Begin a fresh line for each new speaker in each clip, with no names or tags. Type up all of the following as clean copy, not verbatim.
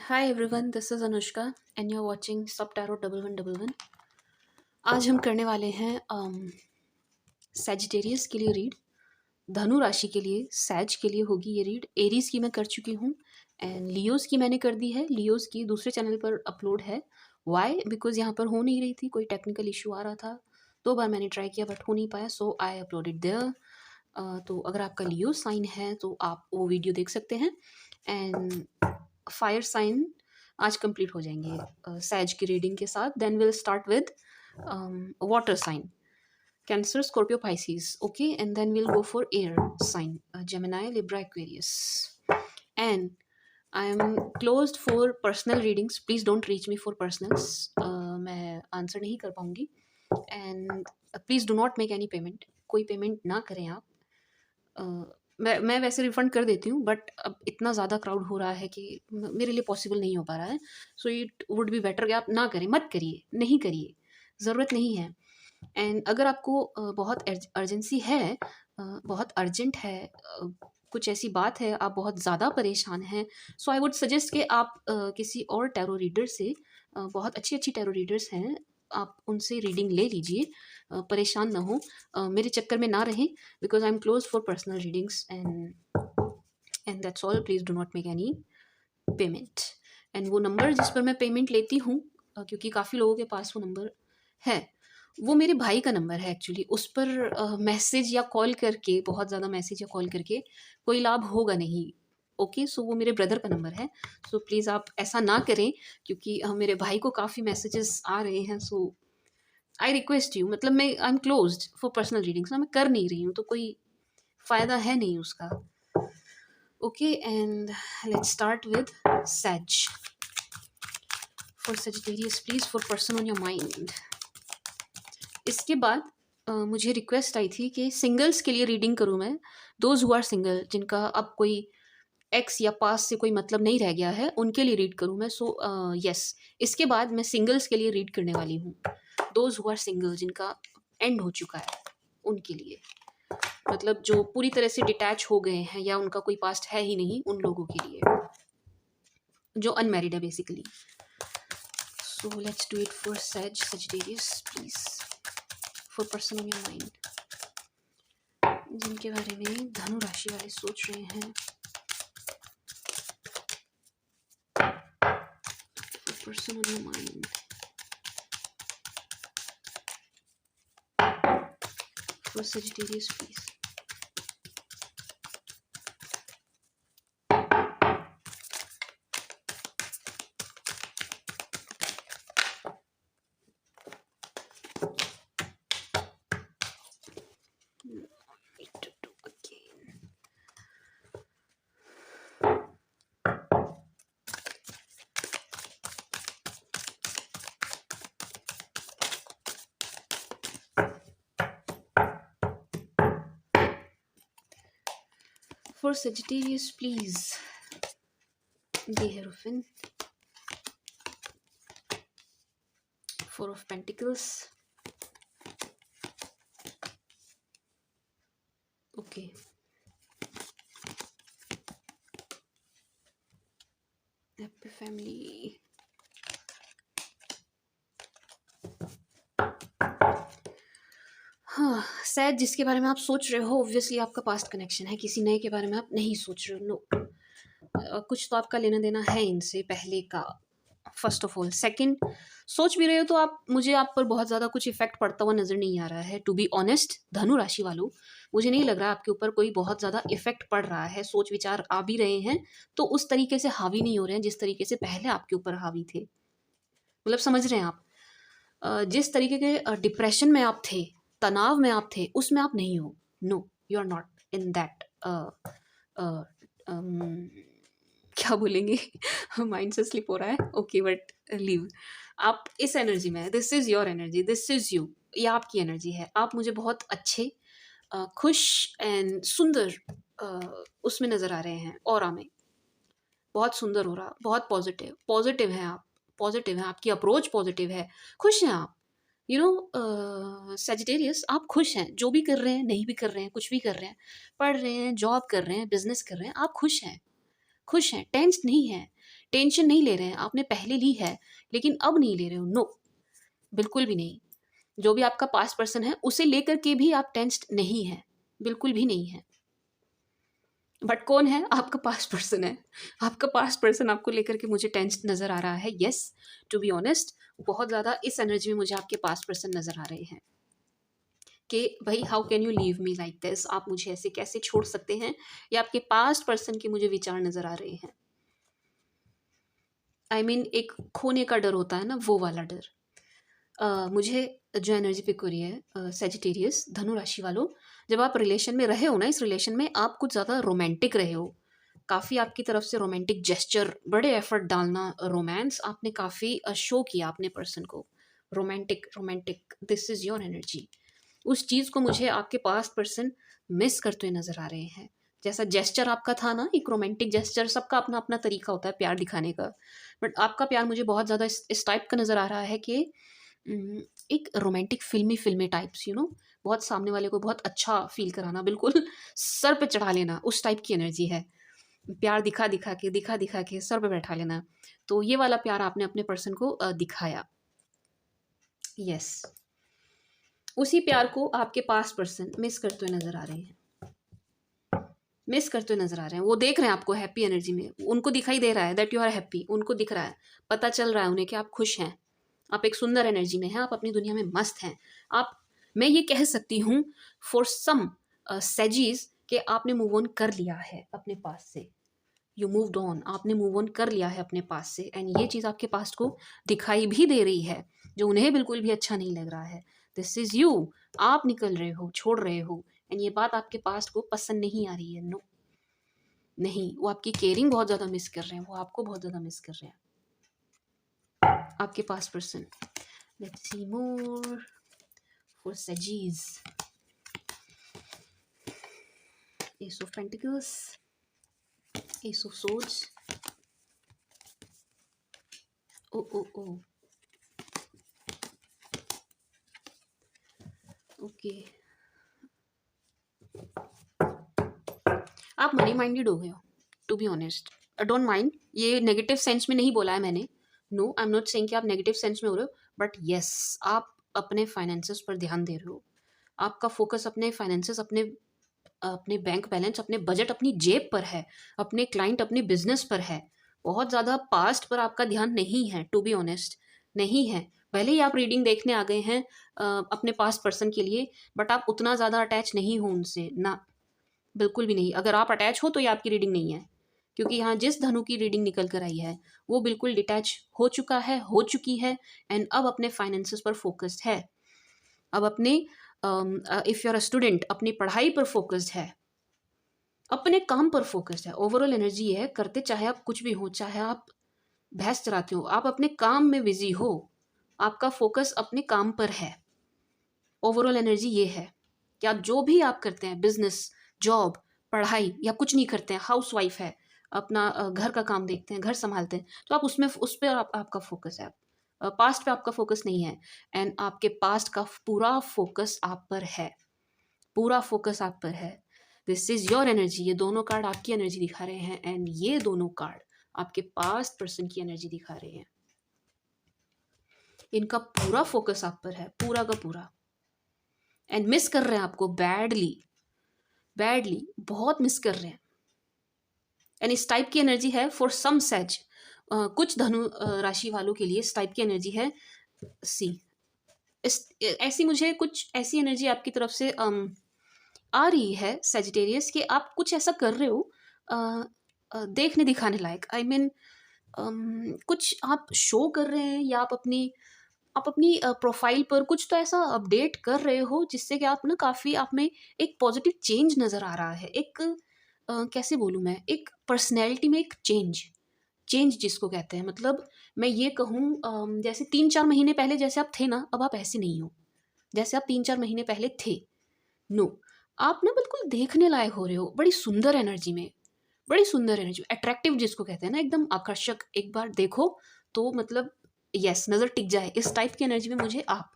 Hi everyone, this is Anushka and you're watching Sub Tarot 1111। आज हम करने वाले हैं सैजिटेरियस के लिए रीड, धनु राशि के लिए, सैज के लिए होगी ये रीड। एरीज की मैं कर चुकी हूँ एंड लियोस की मैंने कर दी है। लियोस की दूसरे चैनल पर अपलोड है। वाई? बिकॉज यहाँ पर हो नहीं रही थी, कोई टेक्निकल इशू आ रहा था। 2 बार मैंने ट्राई किया बट हो नहीं पाया, सो आई अपलोडेड देयर। तो अगर आपका लियो साइन है तो आप वो वीडियो देख सकते हैं। एंड फायर साइन आज कंप्लीट हो जाएंगे सैज की रीडिंग के साथ। Then will start with water sign, Cancer, Scorpio, Pisces. Okay, and then we'll go for air sign, Gemini, Libra, Aquarius. And I am closed for personal readings. Please don't reach me for personals. मैं answer नहीं कर पाऊंगी। And please do not make any payment. कोई payment ना करें आप। मैं वैसे रिफंड कर देती हूँ बट अब इतना ज़्यादा क्राउड हो रहा है कि मेरे लिए पॉसिबल नहीं हो पा रहा है। So it would be better कि आप ना करें, मत करिए, नहीं करिए, ज़रूरत नहीं है। एंड अगर आपको बहुत अर्जेंसी है, बहुत अर्जेंट है, कुछ ऐसी बात है, आप बहुत ज़्यादा परेशान हैं, सो आई वुड सजेस्ट कि आप किसी और टैरो रीडर से, बहुत अच्छी अच्छी टैरो रीडर्स हैं, आप उनसे रीडिंग ले लीजिए। परेशान ना हो, मेरे चक्कर में ना रहें, because I am close for personal readings and that's all. Please do not make any payment. And वो नंबर जिस पर मैं पेमेंट लेती हूँ, क्योंकि काफ़ी लोगों के पास वो नंबर है, वो मेरे भाई का नंबर है एक्चुअली। उस पर मैसेज या कॉल करके, बहुत ज़्यादा मैसेज या कॉल करके कोई लाभ होगा नहीं। ओके, सो वो मेरे ब्रदर का नंबर है। सो प्लीज़ आप ऐसा ना करें, क्योंकि मेरे भाई को काफ़ी मैसेजेस आ रहे हैं। सो आई रिक्वेस्ट यू, मतलब मैं I am closed for personal readings ना, मैं कर नहीं रही हूँ तो कोई फ़ायदा है नहीं उसका। Okay, and let's start with Sag. For Sagittarius please, for person on your mind. इसके बाद मुझे रिक्वेस्ट आई थी कि सिंगल्स के लिए रीडिंग करूँ मैं। दोज हु आर सिंगल, जिनका अब कोई एक्स या पास से कोई मतलब नहीं रह गया है, उनके लिए रीड करूँ मैं। सो यस, इसके बाद मैं सिंगल्स के लिए रीड करने वाली हूँ। दोज हु आर सिंगल, जिनका एंड हो चुका है, उनके लिए, मतलब जो पूरी तरह से डिटैच हो गए हैं या उनका कोई पास्ट है ही नहीं, उन लोगों के लिए, जो अनमैरिड है basically. So let's do it for Sagittarius please, for person on your mind, जिनके बारे में धनु राशि वाले सोच रहे हैं। Person on your mind, for Sagittarius please. For Sagittarius, please. The Hierophant, Four of Pentacles. Okay. Happy family. हाँ, शायद जिसके बारे में आप सोच रहे हो, ऑब्वियसली आपका पास्ट कनेक्शन है, किसी नए के बारे में आप नहीं सोच रहे हो। नो, कुछ तो आपका लेना देना है इनसे पहले का, फर्स्ट ऑफ ऑल। सेकंड, सोच भी रहे हो तो आप, मुझे आप पर बहुत ज़्यादा कुछ इफेक्ट पड़ता हुआ नज़र नहीं आ रहा है। टू बी ऑनेस्ट, धनु राशि वालों, मुझे नहीं लग रहा आपके ऊपर कोई बहुत ज़्यादा इफेक्ट पड़ रहा है। सोच विचार आ भी रहे हैं तो उस तरीके से हावी नहीं हो रहे हैं जिस तरीके से पहले आपके ऊपर हावी थे। मतलब समझ रहे हैं आप, जिस तरीके के डिप्रेशन में आप थे, तनाव में आप थे, उसमें आप नहीं हो। No, you are not in that, क्या बोलेंगे, माइंड से स्लिप हो रहा है। ओके, बट लीव, आप इस एनर्जी में है। This is your energy, this is you, ये आपकी एनर्जी है। आप मुझे बहुत अच्छे, खुश एंड सुंदर उसमें नज़र आ रहे हैं, ऑरा में। बहुत सुंदर हो रहा, बहुत पॉजिटिव, पॉजिटिव हैं आप, पॉजिटिव हैं, आपकी अप्रोच पॉजिटिव है, खुश हैं आप। यू नो सेजिटेरियस, आप खुश हैं, जो भी कर रहे हैं, नहीं भी कर रहे हैं, कुछ भी कर रहे हैं, पढ़ रहे हैं, जॉब कर रहे हैं, बिजनेस कर रहे हैं, आप खुश हैं, खुश हैं, टेंस नहीं हैं। टेंशन नहीं ले रहे हैं, आपने पहले ली है लेकिन अब नहीं ले रहे हो, नो, बिल्कुल भी नहीं। जो भी आपका पास्ट पर्सन है उसे लेकर के भी आप टेंस्ड नहीं है, बिल्कुल भी नहीं है। बट कौन है? आपका पास्ट पर्सन है। आपका पास्ट पर्सन आपको लेकर के मुझे टेंस्ड नज़र आ रहा है। येस, टू बी ऑनेस्ट, बहुत ज़्यादा इस एनर्जी में मुझे आपके पास्ट पर्सन नज़र आ रहे हैं कि भाई how can you leave me like this, आप मुझे ऐसे कैसे छोड़ सकते हैं। ये आपके पास्ट पर्सन के मुझे विचार नज़र आ रहे हैं। आई मीन एक खोने का डर होता है ना, वो वाला डर। मुझे जो एनर्जी पिक हो रही है सेजिटेरियस धनु राशि वालों, जब आप रिलेशन में रहे हो ना, इस रिलेशन में आप कुछ ज़्यादा रोमांटिक रहे हो। काफ़ी आपकी तरफ से रोमांटिक जेस्चर, बड़े एफर्ट डालना, रोमांस आपने काफ़ी शो किया अपने पर्सन को। Romantic romantic, this is your energy. उस चीज़ को मुझे आपके पास्ट पर्सन मिस करते हुए नज़र आ रहे हैं। जैसा जेस्चर आपका था ना, एक रोमांटिक जेस्चर, सबका अपना अपना तरीका होता है प्यार दिखाने का, बट आपका प्यार मुझे बहुत ज़्यादा इस टाइप का नज़र आ रहा है कि एक रोमांटिक फिल्मी टाइप्स, बहुत सामने वाले को बहुत अच्छा फील कराना, बिल्कुल सर पे चढ़ा लेना, उस टाइप की एनर्जी है। प्यार दिखा दिखा के सर पे बैठा लेना। तो ये वाला प्यार आपने अपने पर्सन को दिखाया। यस, उसी प्यार को आपके पास पर्सन मिस करते हुए नज़र आ रहे हैं। मिस करते हुए नज़र आ रहे हैं। वो देख रहे हैं आपको हैप्पी एनर्जी में, उनको दिखाई दे रहा है दैट यू आर हैप्पी, उनको दिख रहा है, पता चल रहा है उन्हें कि आप खुश हैं, आप एक सुंदर एनर्जी में हैं, आप अपनी दुनिया में मस्त हैं। आप, मैं ये कह सकती हूँ फॉर सम सेजीज कि आपने मूव ऑन कर लिया है अपने पास से। यू मूव्ड ऑन, आपने मूव ऑन कर लिया है अपने पास से। एंड ये चीज़ आपके पास्ट को दिखाई भी दे रही है, जो उन्हें बिल्कुल भी अच्छा नहीं लग रहा है। दिस इज़ यू, आप निकल रहे हो, छोड़ रहे हो। एंड ये बात आपके पास्ट को पसंद नहीं आ रही है। नो, नहीं, वो आपकी केयरिंग बहुत ज़्यादा मिस कर रहे हैं, वो आपको बहुत ज़्यादा मिस कर रहे हैं, आपके past person. Let's see more for सजीज। Ace of pentacles, ace of swords, oh oh oh, okay. आप मनी माइंडेड हो गए हो, to be honest. Don't mind, ये नेगेटिव सेंस में नहीं बोला है मैंने। No, I am not saying कि आप नेगेटिव सेंस में हो रहे हो, बट येस, आप अपने फाइनेंसेस पर ध्यान दे रहे हो। आपका फोकस अपने फाइनेंसेस, अपने अपने बैंक बैलेंस, अपने बजट, अपनी जेब पर है, अपने क्लाइंट, अपने बिजनेस पर है। बहुत ज़्यादा पास्ट पर आपका ध्यान नहीं है, टू बी ऑनेस्ट, नहीं है। भले ही आप रीडिंग देखने आ गए हैं अपने पास्ट पर्सन के लिए, बट आप उतना ज़्यादा अटैच नहीं हो उनसे ना, बिल्कुल भी नहीं। अगर आप अटैच हो तो ये आपकी रीडिंग नहीं है, क्योंकि यहाँ जिस धनु की रीडिंग निकल कर आई है वो बिल्कुल डिटैच हो चुका है, हो चुकी है। एंड अब अपने फाइनेंसेस पर फोकस्ड है, अब अपने if you are a student, अपनी पढ़ाई पर फोकस्ड है, अपने काम पर फोकस्ड है। ओवरऑल एनर्जी ये है, करते चाहे आप कुछ भी हो, चाहे आप भैंस चराते हो, आप अपने काम में बिजी हो, आपका फोकस अपने काम पर है। ओवरऑल एनर्जी ये है कि आप जो भी आप करते हैं, बिजनेस, जॉब, पढ़ाई, या कुछ नहीं करते हैं, हाउस वाइफ है, अपना घर का काम देखते हैं, घर संभालते हैं, तो आप उसमें, उस पर आपका फोकस है। पास्ट पे आपका फोकस नहीं है। एंड आपके पास्ट का पूरा फोकस आप पर है, पूरा फोकस आप पर है। This is your energy. ये दोनों कार्ड आपकी एनर्जी दिखा रहे हैं, एंड ये दोनों कार्ड आपके पास्ट पर्सन की एनर्जी दिखा रहे हैं। इनका पूरा फोकस आप पर है, पूरा का पूरा। एंड मिस कर रहे हैं आपको बैडली, बैडली, बहुत मिस कर रहे हैं। एंड इस टाइप की एनर्जी है फॉर सम सेज, कुछ धनु राशि वालों के लिए इस टाइप की एनर्जी है। सी, इस ऐसी, मुझे कुछ ऐसी एनर्जी आपकी तरफ से आ रही है सेजिटेरियस, कि आप कुछ ऐसा कर रहे हो देखने दिखाने लायक। आई मीन कुछ आप शो कर रहे हैं, या आप अपनी प्रोफाइल पर कुछ तो ऐसा अपडेट कर रहे हो जिससे कि आप ना काफ़ी, आप में एक पॉजिटिव चेंज नज़र आ रहा है। एक कैसे बोलूँ मैं, एक पर्सनैलिटी में एक चेंज, चेंज जिसको कहते हैं। मतलब मैं ये कहूँ जैसे 3-4 महीने पहले जैसे आप थे ना, अब आप ऐसे नहीं हो जैसे आप 3-4 महीने पहले थे। नो, आप ना बिल्कुल देखने लायक हो रहे हो, बड़ी सुंदर एनर्जी में, बड़ी सुंदर एनर्जी, अट्रैक्टिव जिसको कहते हैं ना, एकदम आकर्षक। एक बार देखो तो मतलब यस, नज़र टिक जाए, इस टाइप की एनर्जी में मुझे आप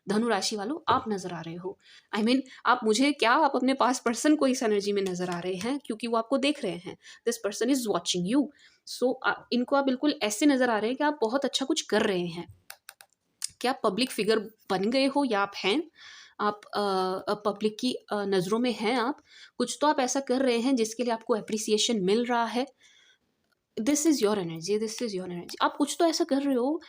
धनु राशि वालों आप नज़र आ रहे हो। आई मीन आप मुझे क्या, आप अपने पास पर्सन को इस एनर्जी में नज़र आ रहे हैं, क्योंकि वो आपको देख रहे हैं। This person is watching you, so इनको आप बिल्कुल ऐसे नज़र आ रहे हैं कि आप बहुत अच्छा कुछ कर रहे हैं। क्या आप पब्लिक फिगर बन गए हो या आप हैं? आप पब्लिक की नज़रों में हैं आप। कुछ तो आप ऐसा कर रहे हैं जिसके लिए आपको एप्रिसिएशन मिल रहा है। This is your energy, this is your energy. आप कुछ तो ऐसा कर रहे हो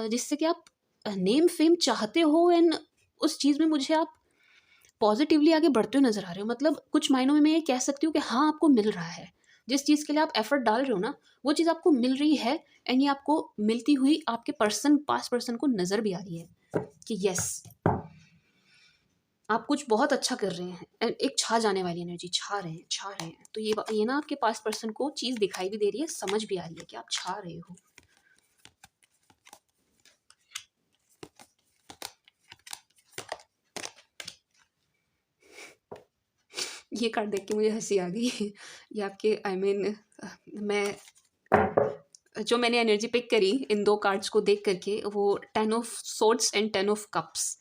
जिससे कि आप नेम फेम चाहते हो एंड उस चीज़ में मुझे आप पॉजिटिवली आगे बढ़ते हुए नज़र आ रहे हो। मतलब कुछ मायनों में मैं ये कह सकती हूँ कि हाँ, आपको मिल रहा है। जिस चीज़ के लिए आप एफर्ट डाल रहे हो ना, वो चीज़ आपको मिल रही है एंड ये आपको मिलती हुई आपके पास्ट पर्सन को नज़र भी आ रही है कि यस, आप कुछ बहुत अच्छा कर रहे हैं एंड एक छा जाने वाली एनर्जी, छा रहे हैं। तो ये ना आपके पास्ट पर्सन को चीज़ दिखाई भी दे रही है, समझ भी आ रही है कि आप छा रहे हो। ये कार्ड देख के मुझे हँसी आ गई। ये आपके मैं जो मैंने एनर्जी पिक करी इन 2 कार्ड्स को देख करके, वो 10 of swords and 10 of cups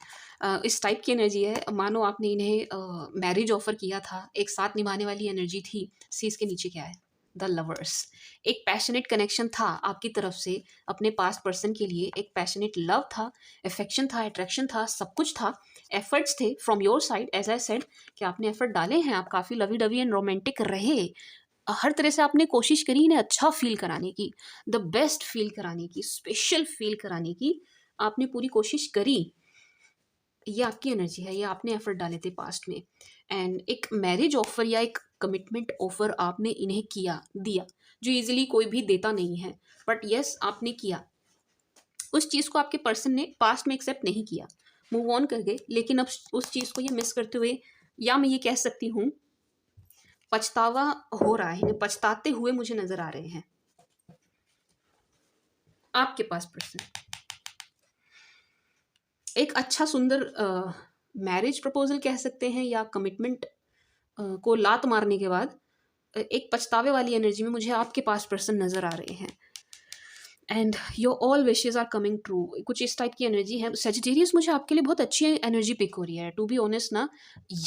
इस टाइप की एनर्जी है। मानो आपने इन्हें मैरिज ऑफ़र किया था, एक साथ निभाने वाली एनर्जी थी। सी इसके नीचे क्या है? The lovers. एक पैशनेट कनेक्शन था आपकी तरफ से अपने पास्ट पर्सन के लिए, एक पैशनेट लव था, अफेक्शन था, अट्रैक्शन था, सब कुछ था। एफर्ट्स थे from your side, as I said कि आपने एफर्ट डाले हैं, आप काफ़ी लवी-डवी एंड रोमांटिक रहे। हर तरह से आपने कोशिश करी इन्हें अच्छा फ़ील कराने की, द बेस्ट फ़ील कराने की, स्पेशल फ़ील कराने की आपने पूरी कोशिश करी। ये आपकी एनर्जी है, ये आपने एफ़र्ट डाले थे पास्ट में एंड एक मैरिज ऑफ़र या एक कमिटमेंट ऑफ़र आपने इन्हें दिया, जो ईज़िली कोई भी देता नहीं है। बट येस, आपने किया। उस चीज़ को आपके पर्सन ने पास्ट में एक्सेप्ट नहीं किया, मूव ऑन कर गए, लेकिन अब उस चीज़ को ये मिस करते हुए, या मैं ये कह सकती हूँ पछतावा हो रहा है, इन्हें पछताते हुए मुझे नज़र आ रहे हैं। आपके पास पर्सन एक अच्छा सुंदर मैरिज प्रपोज़ल कह सकते हैं या कमिटमेंट को लात मारने के बाद एक पछतावे वाली एनर्जी में मुझे आपके पास पर्सन नज़र आ रहे हैं and your all wishes are coming true. कुछ इस टाइप की एनर्जी है। सेजिटेरियस, मुझे आपके लिए बहुत अच्छी एनर्जी पिक हो रही है टू बी ऑनेस्ट ना।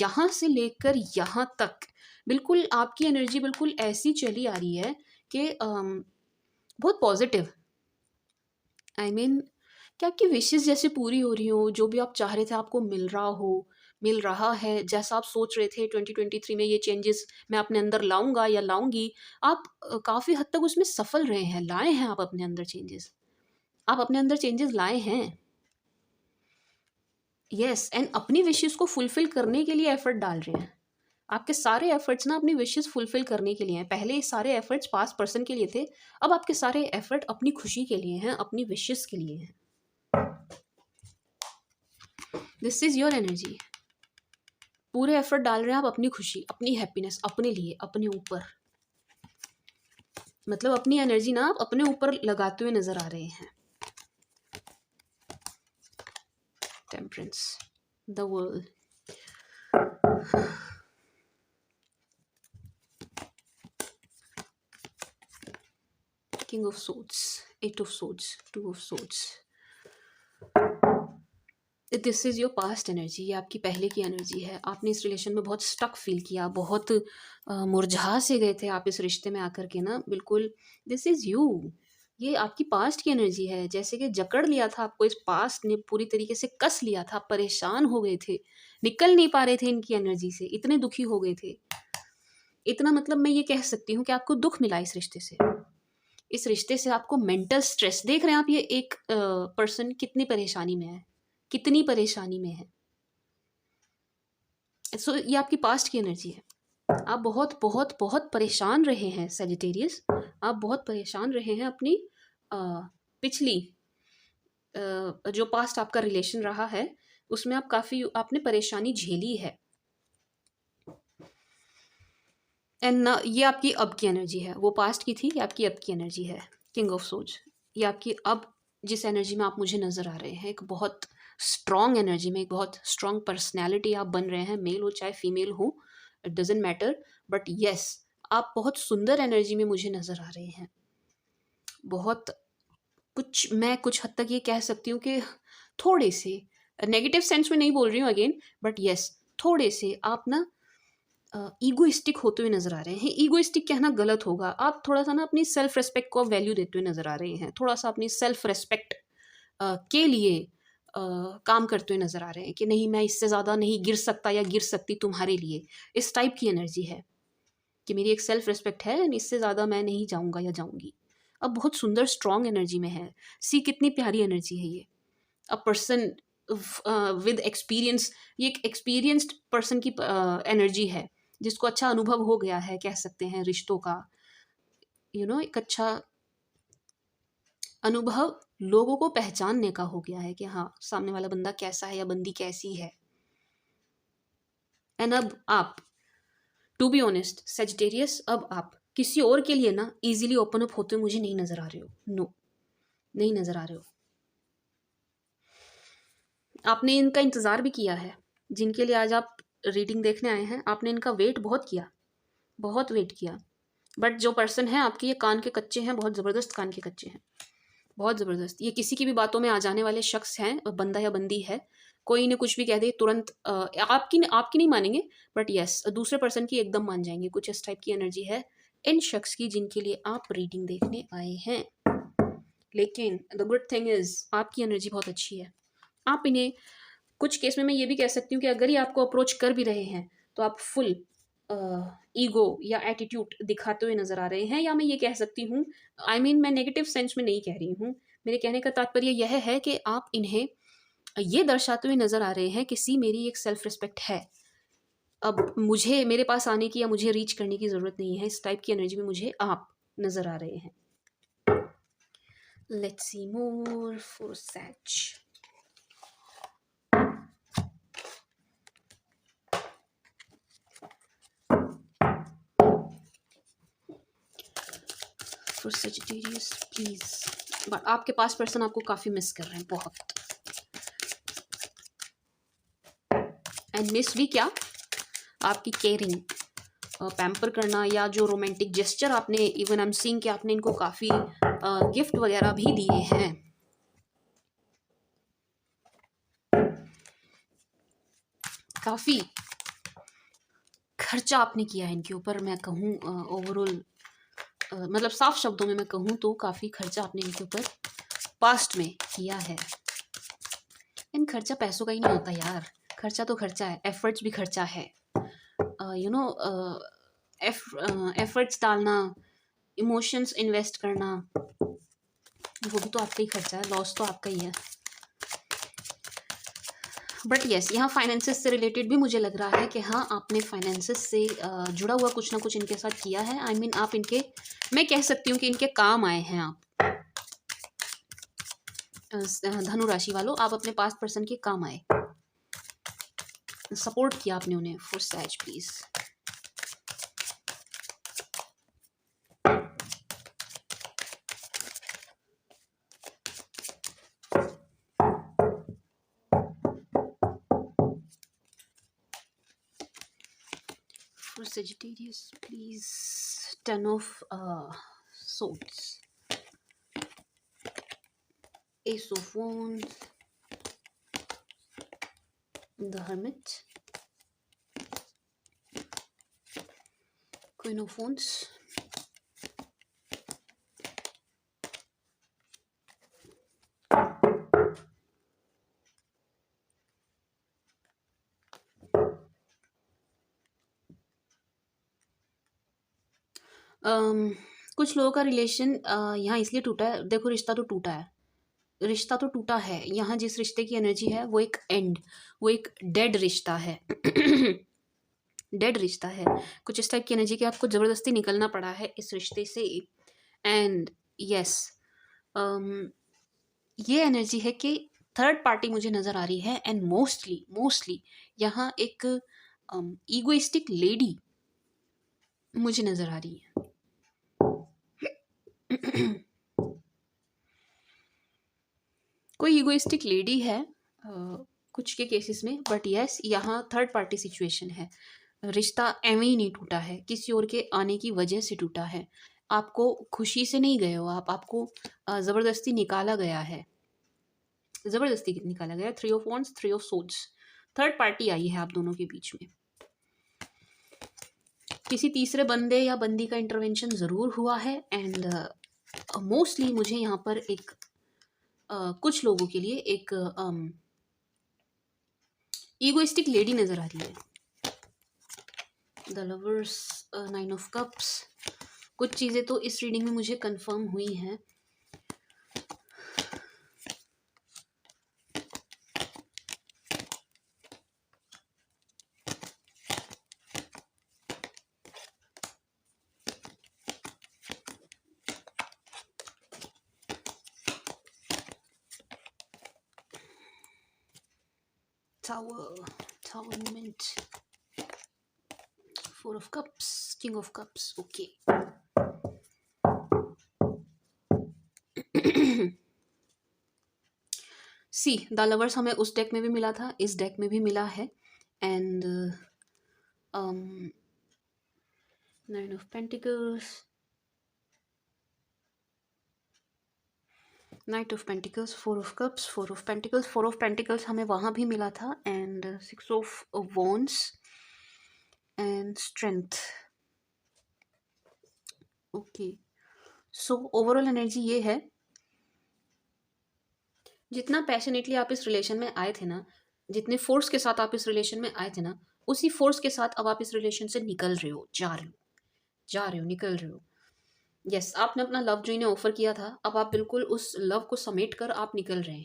यहाँ से लेकर यहाँ तक बिल्कुल आपकी एनर्जी बिल्कुल ऐसी चली आ रही है कि बहुत पॉजिटिव। आई मीन कि आपकी विशेज़ जैसे पूरी हो रही हो, जो भी आप चाह रहे थे आपको मिल रहा है, जैसा आप सोच रहे थे 2023 में ये चेंजेस मैं अपने अंदर लाऊँगा या लाऊँगी, आप काफ़ी हद तक उसमें सफल रहे हैं, लाए हैं आप अपने अंदर चेंजेस। आप अपने अंदर चेंजेस लाए हैं। येस, एंड अपनी विशेज़ को फुलफ़िल करने के लिए एफ़र्ट डाल रहे हैं। आपके सारे एफ़र्ट्स ना अपनी विशेज़ फुलफ़िल करने के लिए हैं। पहले ये सारे एफ़र्ट्स पास्ट पर्सन के लिए थे, अब आपके सारे एफ़र्ट अपनी खुशी के लिए हैं, अपनी विशेज़ के लिए हैं। This is your energy. पूरे एफर्ट डाल रहे हैं आप अपनी खुशी, अपनी हैप्पीनेस, अपने लिए, अपने ऊपर। मतलब अपनी एनर्जी ना आप अपने ऊपर लगाते हुए नज़र आ रहे हैं। Temperance, the world, king of swords, 8 of swords, 2 of swords. This is your past energy. ये आपकी पहले की एनर्जी है। आपने इस रिलेशन में बहुत स्टक फील किया, बहुत मुरझा से गए थे आप इस रिश्ते में आकर के ना, बिल्कुल। This is you. ये आपकी पास्ट की एनर्जी है। जैसे कि जकड़ लिया था आपको इस पास्ट ने, पूरी तरीके से कस लिया था, परेशान हो गए थे, निकल नहीं पा रहे थे इनकी एनर्जी से, इतने दुखी हो गए थे। इतना मतलब मैं ये कह सकती हूँ कि आपको दुख मिला इस रिश्ते से। इस रिश्ते से आपको मेंटल स्ट्रेस, देख रहे हैं आप ये एक पर्सन कितनी परेशानी में है, कितनी परेशानी में है। सो ये आपकी पास्ट की एनर्जी है। आप बहुत बहुत बहुत परेशान रहे हैं सेजिटेरियस। आप बहुत परेशान रहे हैं अपनी पिछली जो पास्ट आपका रिलेशन रहा है उसमें आप काफ़ी आपने परेशानी झेली है। एंड ये आपकी अब की एनर्जी है। वो पास्ट की थी, ये आपकी अब की एनर्जी है। किंग ऑफ सोच, ये आपकी अब जिस एनर्जी में आप मुझे नज़र आ रहे हैं, एक बहुत स्ट्रॉन्ग एनर्जी में, एक बहुत स्ट्रॉन्ग पर्सनैलिटी आप बन रहे हैं, मेल हो चाहे फीमेल हो, it doesn't matter. But yes, आप बहुत सुंदर एनर्जी में मुझे नज़र आ रहे हैं। बहुत मैं कुछ हद तक ये कह सकती हूँ कि थोड़े से नेगेटिव सेंस में नहीं बोल रही हूँ अगेन, बट येस, थोड़े से आप ना ईगोइस्टिक होते हुए नज़र आ रहे हैं। ईगोइस्टिक कहना गलत होगा, आप थोड़ा-सा ना अपनी सेल्फ रिस्पेक्ट को वैल्यू देते हुए नज़र आ रहे हैं। थोड़ा-सा अपनी सेल्फ रिस्पेक्ट के लिए काम करते हुए नज़र आ रहे हैं कि नहीं, मैं इससे ज़्यादा नहीं गिर सकता या गिर सकती तुम्हारे लिए। इस टाइप की एनर्जी है कि मेरी एक सेल्फ रिस्पेक्ट है एंड इससे ज़्यादा मैं नहीं जाऊँगा या जाऊँगी। अब बहुत सुंदर स्ट्रॉन्ग एनर्जी में है। सी कितनी प्यारी एनर्जी है ये। अ पर्सन विद एक्सपीरियंस, ये एक एक्सपीरियंस्ड पर्सन की एनर्जी है, जिसको अच्छा अनुभव हो गया है, कह सकते हैं रिश्तों का। एक अच्छा अनुभव लोगों को पहचानने का हो गया है कि हाँ, सामने वाला बंदा कैसा है या बंदी कैसी है। एंड अब आप, टू बी ऑनेस्ट सेजिटेरियस, अब आप किसी और के लिए ना इजीली ओपन अप होते हुए मुझे नहीं नजर आ रहे हो। नो, नहीं नजर आ रहे हो। आपने इनका इंतजार भी किया है, जिनके लिए आज आप रीडिंग देखने आए हैं। आपने इनका वेट बहुत किया, बहुत वेट किया। बट जो पर्सन है आपके, ये कान के कच्चे हैं, बहुत ज़बरदस्त कान के कच्चे हैं, बहुत ज़बरदस्त। ये किसी की भी बातों में आ जाने वाले शख्स हैं, बंदा या बंदी है। कोई इन्हें कुछ भी कह दे तुरंत आपकी नहीं मानेंगे, बट यस दूसरे पर्सन की एकदम मान जाएंगे। कुछ इस टाइप की एनर्जी है इन शख्स की जिनके लिए आप रीडिंग देखने आए हैं। लेकिन द गुड थिंग इज़ आपकी एनर्जी बहुत अच्छी है। आप इन्हें, कुछ केस में मैं ये भी कह सकती हूँ कि अगर ये आपको अप्रोच कर भी रहे हैं तो आप फुल ईगो या एटीट्यूड दिखाते हुए नज़र आ रहे हैं। या मैं ये कह सकती हूँ, मैं नेगेटिव सेंस में नहीं कह रही हूँ। मेरे कहने का तात्पर्य यह है कि आप इन्हें ये दर्शाते हुए नज़र आ रहे हैं कि सी, मेरी एक सेल्फ रिस्पेक्ट है, अब मुझे मेरे पास आने की या मुझे रीच करने की ज़रूरत नहीं है। इस टाइप की एनर्जी में मुझे आप नज़र आ रहे हैं। Let's see more for Sachs. For Sagittarius please. But आपके पास पर्सन आपको काफ़ी मिस कर रहे हैं, बहुत। एंड मिस भी क्या, आपकी केयरिंग, पैम्पर करना, या जो रोमांटिक जेस्चर आपने, इवन आई एम सीइंग कि आपने इनको काफ़ी गिफ्ट वगैरह भी दिए हैं। काफ़ी खर्चा आपने किया है इनके ऊपर, मैं कहूँ ओवरऑल, मतलब साफ शब्दों में मैं कहूँ तो काफ़ी खर्चा आपने इनके ऊपर पास्ट में किया है। इन खर्चा पैसों का ही नहीं होता यार, खर्चा तो खर्चा है, एफर्ट्स भी खर्चा है। एफर्ट्स डालना, इमोशंस इन्वेस्ट करना, वो भी तो आपका ही खर्चा है, लॉस तो आपका ही है। बट यस, यहाँ फाइनेंसेस से रिलेटेड भी मुझे लग रहा है कि हाँ, आपने फाइनेंसेस से जुड़ा हुआ कुछ ना कुछ इनके साथ किया है। आप इनके, मैं कह सकती हूँ कि इनके काम आए हैं आप। धनु राशि वालों, आप अपने पास्ट पर्सन के काम आए, सपोर्ट किया आपने उन्हें। For Sag please. For Sagittarius, please. Ten of Swords, Ace of Wands, the Hermit, Queen of Wands, कुछ लोगों का रिलेशन यहाँ इसलिए टूटा है, देखो रिश्ता तो टूटा है, रिश्ता तो टूटा है। यहाँ जिस रिश्ते की एनर्जी है वो एक एंड, वो एक डेड रिश्ता है। डेड रिश्ता है, कुछ इस टाइप की एनर्जी कि आपको ज़बरदस्ती निकलना पड़ा है इस रिश्ते से। एंड यस, ये एनर्जी है कि थर्ड पार्टी मुझे नज़र आ रही है। एंड मोस्टली यहाँ एक ईगोइस्टिक लेडी मुझे नज़र आ रही है। कोई ईगोइस्टिक लेडी है कुछ के केसेस में, बट यस यहाँ थर्ड पार्टी सिचुएशन है। रिश्ता एवं ही नहीं टूटा है, किसी और के आने की वजह से टूटा है। आपको खुशी से नहीं गए हो आप, आपको ज़बरदस्ती निकाला गया है, ज़बरदस्ती निकाला गया। 3 of wands, 3 of swords, third party आई है आप दोनों के बीच में। किसी तीसरे बंदे या बंदी का इंटरवेंशन ज़रूर हुआ है एंड मोस्टली मुझे यहाँ पर एक कुछ लोगों के लिए एक ईगोइस्टिक लेडी नज़र आ रही है। The lovers, 9 of cups. कुछ चीज़ें तो इस रीडिंग में मुझे कंफर्म हुई हैं। Tower moment, 4 of cups, king of cups, okay. See the lovers हमें उस डेक में भी मिला था, इस डेक में भी मिला है and 9 of pentacles, night of pentacles, 4 of cups, 4 of pentacles. 4 of pentacles हमें वहाँ भी मिला था and 6 of wands and strength. Okay, so overall energy ये है, जितना पैशनेटली आप इस रिलेशन में आए थे ना, जितने फोर्स के साथ आप इस रिलेशन में आए थे ना, उसी फोर्स के साथ अब आप इस रिलेशन से निकल रहे हो, जा रहे हो, निकल रहे हो। यस, आपने अपना लव जो इन्हें ऑफर किया था, अब आप बिल्कुल उस लव को समेट कर आप निकल रहे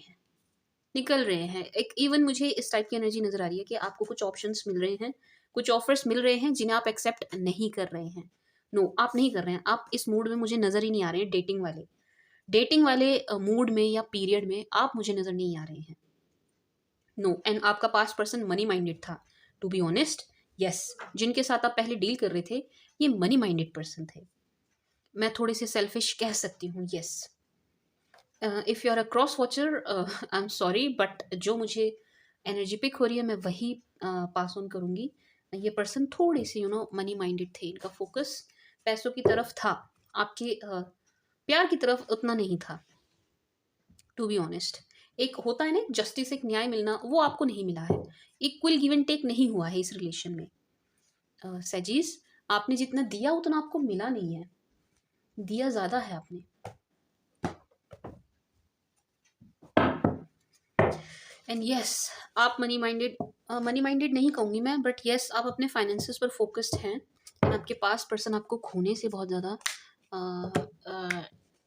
हैं। एक इवन मुझे इस टाइप की एनर्जी नजर आ रही है कि आपको कुछ ऑप्शंस मिल रहे हैं, कुछ ऑफर्स मिल रहे हैं जिन्हें आप एक्सेप्ट नहीं कर रहे हैं। नो, आप नहीं कर रहे हैं। आप इस मूड में मुझे नजर ही नहीं आ रहे हैं, डेटिंग वाले मूड में या पीरियड में आप मुझे नजर नहीं आ रहे हैं। नो, एंड आपका पास्ट पर्सन मनी माइंडेड था, टू बी ऑनेस्ट। यस, जिनके साथ आप पहले डील कर रहे थे, ये मनी माइंडेड पर्सन थे। मैं थोड़े से सेल्फिश कह सकती हूँ, yes. If you are a cross watcher, I am sorry, but जो मुझे एनर्जी पिक हो रही है मैं वही पास ऑन करूँगी। ये पर्सन थोड़े से मनी माइंडेड थे, इनका फोकस पैसों की तरफ था, आपके प्यार की तरफ उतना नहीं था, टू बी ऑनेस्ट। एक होता है ना जस्टिस, एक न्याय मिलना, वो आपको नहीं मिला है। इक्वल गिव एंड टेक नहीं हुआ है इस रिलेशन में। सजीज, आपने जितना दिया उतना आपको मिला नहीं है, दिया ज़्यादा है आपने। एंड यस, आप मनी माइंडेड नहीं कहूँगी मैं, बट यस, आप अपने फाइनेंसेस पर फोकस्ड हैं एंड आपके पास पर्सन आपको खोने से बहुत ज़्यादा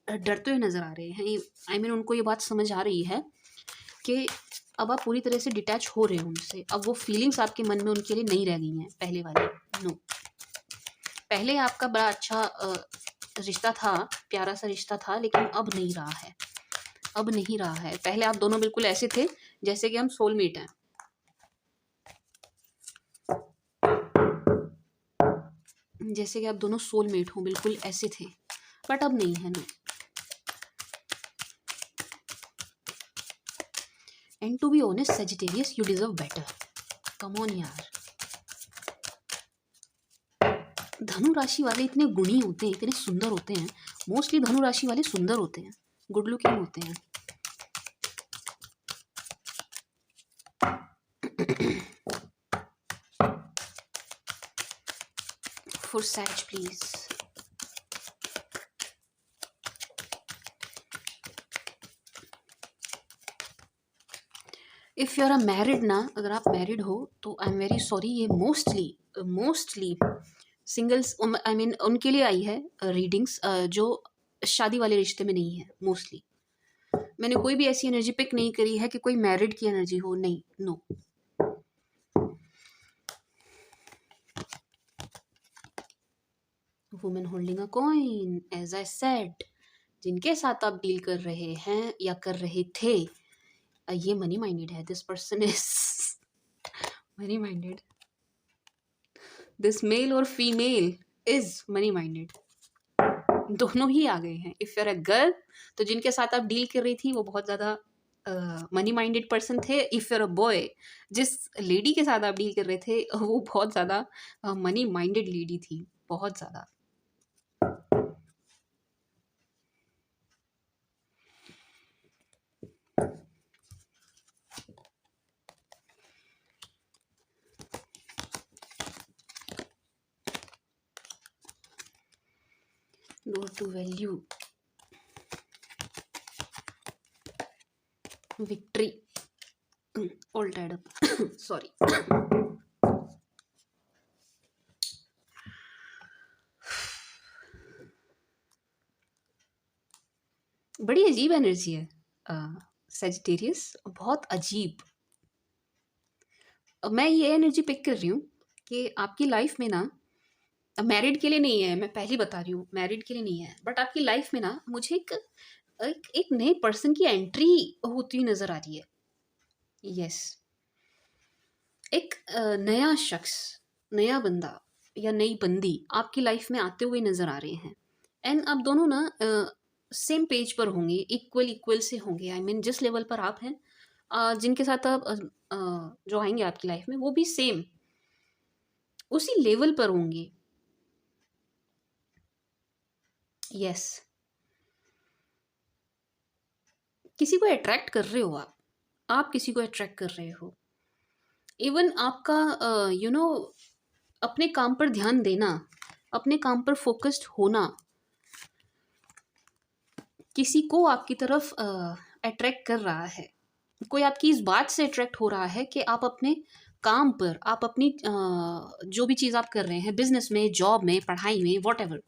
डरते हुए नज़र आ रहे हैं। आई मीन उनको ये बात समझ आ रही है कि अब आप पूरी तरह से डिटैच हो रहे हो उनसे। अब वो फीलिंग्स आपके मन में उनके लिए नहीं रह गई हैं पहले वाली। नो, पहले आपका बड़ा अच्छा रिश्ता था, प्यारा सा रिश्ता था, लेकिन अब नहीं रहा है, अब नहीं रहा है। पहले आप दोनों बिल्कुल ऐसे थे जैसे कि हम सोलमेट हैं, जैसे कि आप दोनों सोलमेट हो, बिल्कुल ऐसे थे, बट अब नहीं है। No, and to be honest Sagittarius, you deserve better. Come on यार, धनु राशि वाले इतने गुणी होते हैं, इतने सुंदर होते हैं। मोस्टली धनु राशि वाले सुंदर होते हैं, गुड लुकिंग होते हैं। For Sag please. If you are a married ना, अगर आप मैरिड हो तो आई एम वेरी सॉरी, ये मोस्टली सिंगल्स, आई मीन उनके लिए आई है रीडिंग्स जो शादी वाले रिश्ते में नहीं है। मोस्टली मैंने कोई भी ऐसी एनर्जी पिक नहीं करी है कि कोई मैरिड की एनर्जी हो, नहीं, no. Women holding a coin, as I said, जिनके साथ आप डील कर रहे हैं या कर रहे थे, ये मनी माइंडेड है। This person is money minded. This male और फीमेल इज मनी माइंडेड, दोनों ही आ गए हैं। If you are a girl, तो जिनके साथ आप डील कर रही थी वो बहुत ज़्यादा मनी माइंडेड पर्सन थे। If you are a boy, जिस लेडी के साथ आप डील कर रहे थे वो बहुत ज़्यादा मनी माइंडेड लेडी थी, बहुत ज़्यादा। Go to value, victory, all tied up sorry. बड़ी अजीब एनर्जी है सेजिटेरियस, बहुत अजीब। मैं ये एनर्जी पिक कर रही हूँ कि आपकी लाइफ में ना, मैरिड के लिए नहीं है, मैं पहले बता रही हूँ, मैरिड के लिए नहीं है, बट आपकी लाइफ में ना मुझे एक नए पर्सन की एंट्री होती हुई नजर आ रही है। यस, एक नया शख्स, नया बंदा या नई बंदी आपकी लाइफ में आते हुए नजर आ रहे हैं। एंड आप दोनों ना सेम पेज पर होंगे, इक्वल इक्वल से होंगे। आई मीन जिस लेवल पर आप हैं, जिनके साथ आप जो आएंगे आपकी लाइफ में, वो भी सेम उसी लेवल पर होंगे। यस, किसी को अट्रैक्ट कर रहे हो आप किसी को अट्रैक्ट कर रहे हो। इवन आपका अपने काम पर ध्यान देना, अपने काम पर फोकस्ड होना, किसी को आपकी तरफ अट्रैक्ट कर रहा है। कोई आपकी इस बात से अट्रैक्ट हो रहा है कि आप अपने काम पर, आप अपनी जो भी चीज़ आप कर रहे हैं, बिजनेस में, जॉब में, पढ़ाई में, वॉट एवर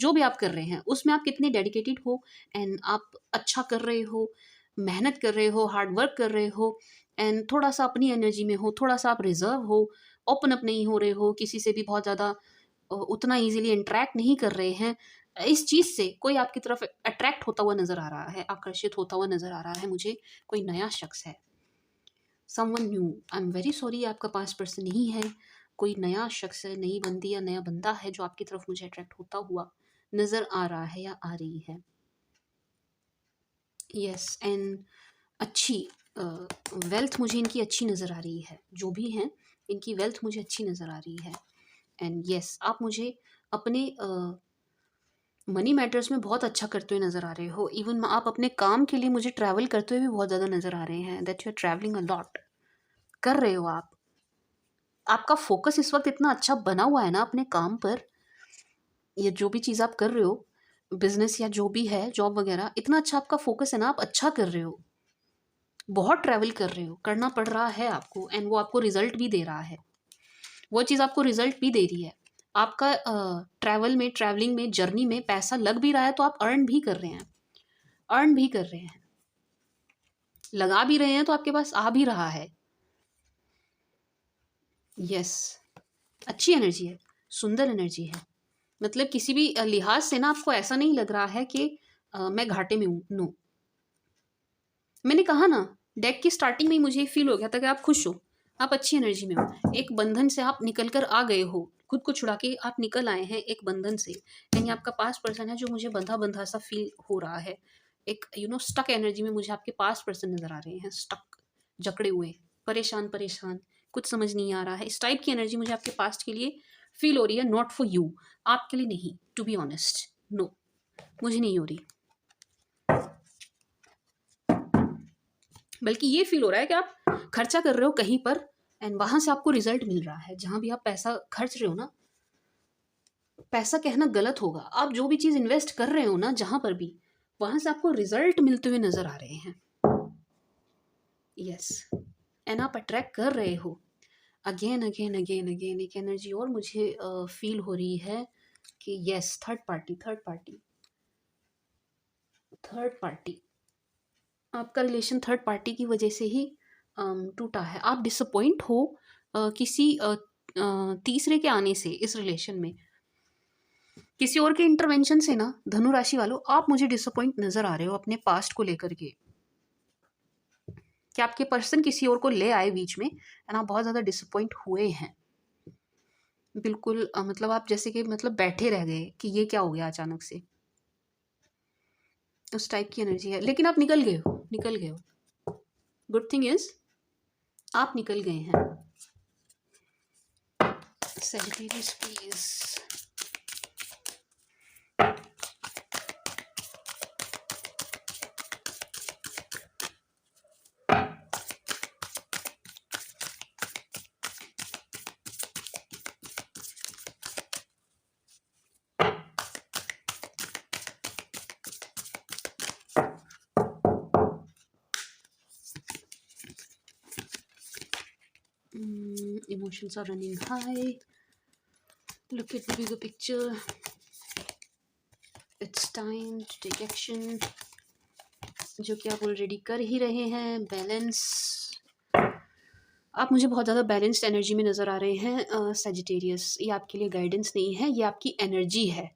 जो भी आप कर रहे हैं, उसमें आप कितने डेडिकेटेड हो एंड आप अच्छा कर रहे हो, मेहनत कर रहे हो, हार्ड वर्क कर रहे हो, एंड थोड़ा सा अपनी एनर्जी में हो, थोड़ा सा आप रिजर्व हो, ओपन अप नहीं हो रहे हो, किसी से भी बहुत ज़्यादा उतना इजीली इंटरेक्ट नहीं कर रहे हैं। इस चीज़ से कोई आपकी तरफ अट्रैक्ट होता हुआ नज़र आ रहा है, आकर्षित होता हुआ नज़र आ रहा है मुझे। कोई नया शख्स है, someone new. I am very sorry, आपका पास पर्सन नहीं है, कोई नया शख्स है, नई बंदी या नया बंदा है जो आपकी तरफ मुझे अट्रैक्ट होता हुआ नज़र आ रहा है या आ रही है। यस, एंड अच्छी वेल्थ मुझे इनकी अच्छी नज़र आ रही है, जो भी हैं इनकी वेल्थ मुझे अच्छी नज़र आ रही है। एंड यस, आप मुझे अपने मनी मैटर्स में बहुत अच्छा करते हुए नज़र आ रहे हो। इवन आप अपने काम के लिए मुझे ट्रैवल करते हुए भी बहुत ज़्यादा नज़र आ रहे हैं, that you are travelling a lot कर रहे हो आप। आपका फोकस इस वक्त इतना अच्छा बना हुआ है ना अपने काम पर, ये जो भी चीज़ आप कर रहे हो, बिजनेस या जो भी है, जॉब वगैरह, इतना अच्छा आपका फोकस है ना, आप अच्छा कर रहे हो, बहुत ट्रैवल कर रहे हो, करना पड़ रहा है आपको, एंड वो आपको रिजल्ट भी दे रहा है, वो चीज़ आपको रिजल्ट भी दे रही है। आपका ट्रैवल में, ट्रैवलिंग में, जर्नी में पैसा लग भी रहा है, तो आप अर्न भी कर रहे हैं, अर्न भी कर रहे हैं, लगा भी रहे हैं, तो आपके पास आ भी रहा है। यस, अच्छी एनर्जी है, सुंदर एनर्जी है। मतलब किसी भी लिहाज से ना आपको ऐसा नहीं लग रहा है कि मैं घाटे में हूँ। नो, मैंने कहा ना, डेक की स्टार्टिंग में ही मुझे फील हो गया था कि आप खुश हो, आप अच्छी एनर्जी में हो, एक बंधन से आप निकल कर आ गए हो, खुद को छुड़ा के आप निकल आए हैं एक बंधन से। यानी आपका पास पर्सन है जो मुझे बंधा बंधा सा फील हो रहा है, एक स्टक एनर्जी में मुझे आपके पास पर्सन नजर आ रहे हैं, स्टक, जकड़े हुए, परेशान परेशान, कुछ समझ नहीं आ रहा है। इस टाइप की एनर्जी मुझे आपके पास्ट के लिए फील हो रही है, नॉट फॉर यू, आपके लिए नहीं, टू बी ऑनेस्ट, नो, मुझे नहीं हो रही। बल्कि ये फील हो रहा है कि आप खर्चा कर रहे हो कहीं पर, एंड वहां से आपको रिजल्ट मिल रहा है। जहां भी आप पैसा खर्च रहे हो ना, पैसा कहना गलत होगा, आप जो भी चीज इन्वेस्ट कर रहे हो ना, जहां पर भी, वहां से आपको रिजल्ट मिलते हुए नजर आ रहे हैं। यस, एंड आप अट्रैक्ट कर रहे हो अगेन अगेन अगेन अगेन। एक एनर्जी और मुझे फील हो रही है कि yes, third party, third party, third party, आपका रिलेशन थर्ड पार्टी की वजह से ही टूटा है। आप डिसअपॉइंट हो किसी तीसरे के आने से इस रिलेशन में, किसी और के इंटरवेंशन से ना, धनु राशि वालों, आप मुझे डिसअपॉइंट नजर आ रहे हो अपने पास्ट को लेकर के, कि आपके पर्सन किसी और को ले आए बीच में, एंड आप बहुत ज़्यादा डिसअपॉइंट हुए हैं। बिल्कुल मतलब आप जैसे कि मतलब बैठे रह गए कि ये क्या हो गया अचानक से, उस टाइप की एनर्जी है। लेकिन आप निकल गए हो, निकल गए हो। गुड थिंग इज आप निकल गए हैं। Sagittarius please, Emotions are running high. Look at the bigger picture. It's time to take action. जो कि आप ऑलरेडी कर ही रहे हैं. बैलेंस. आप मुझे बहुत ज़्यादा बैलेंस्ड एनर्जी में नज़र आ रहे हैं सजिटेरियस. ये आपके लिए गाइडेंस नहीं है, ये आपकी एनर्जी है.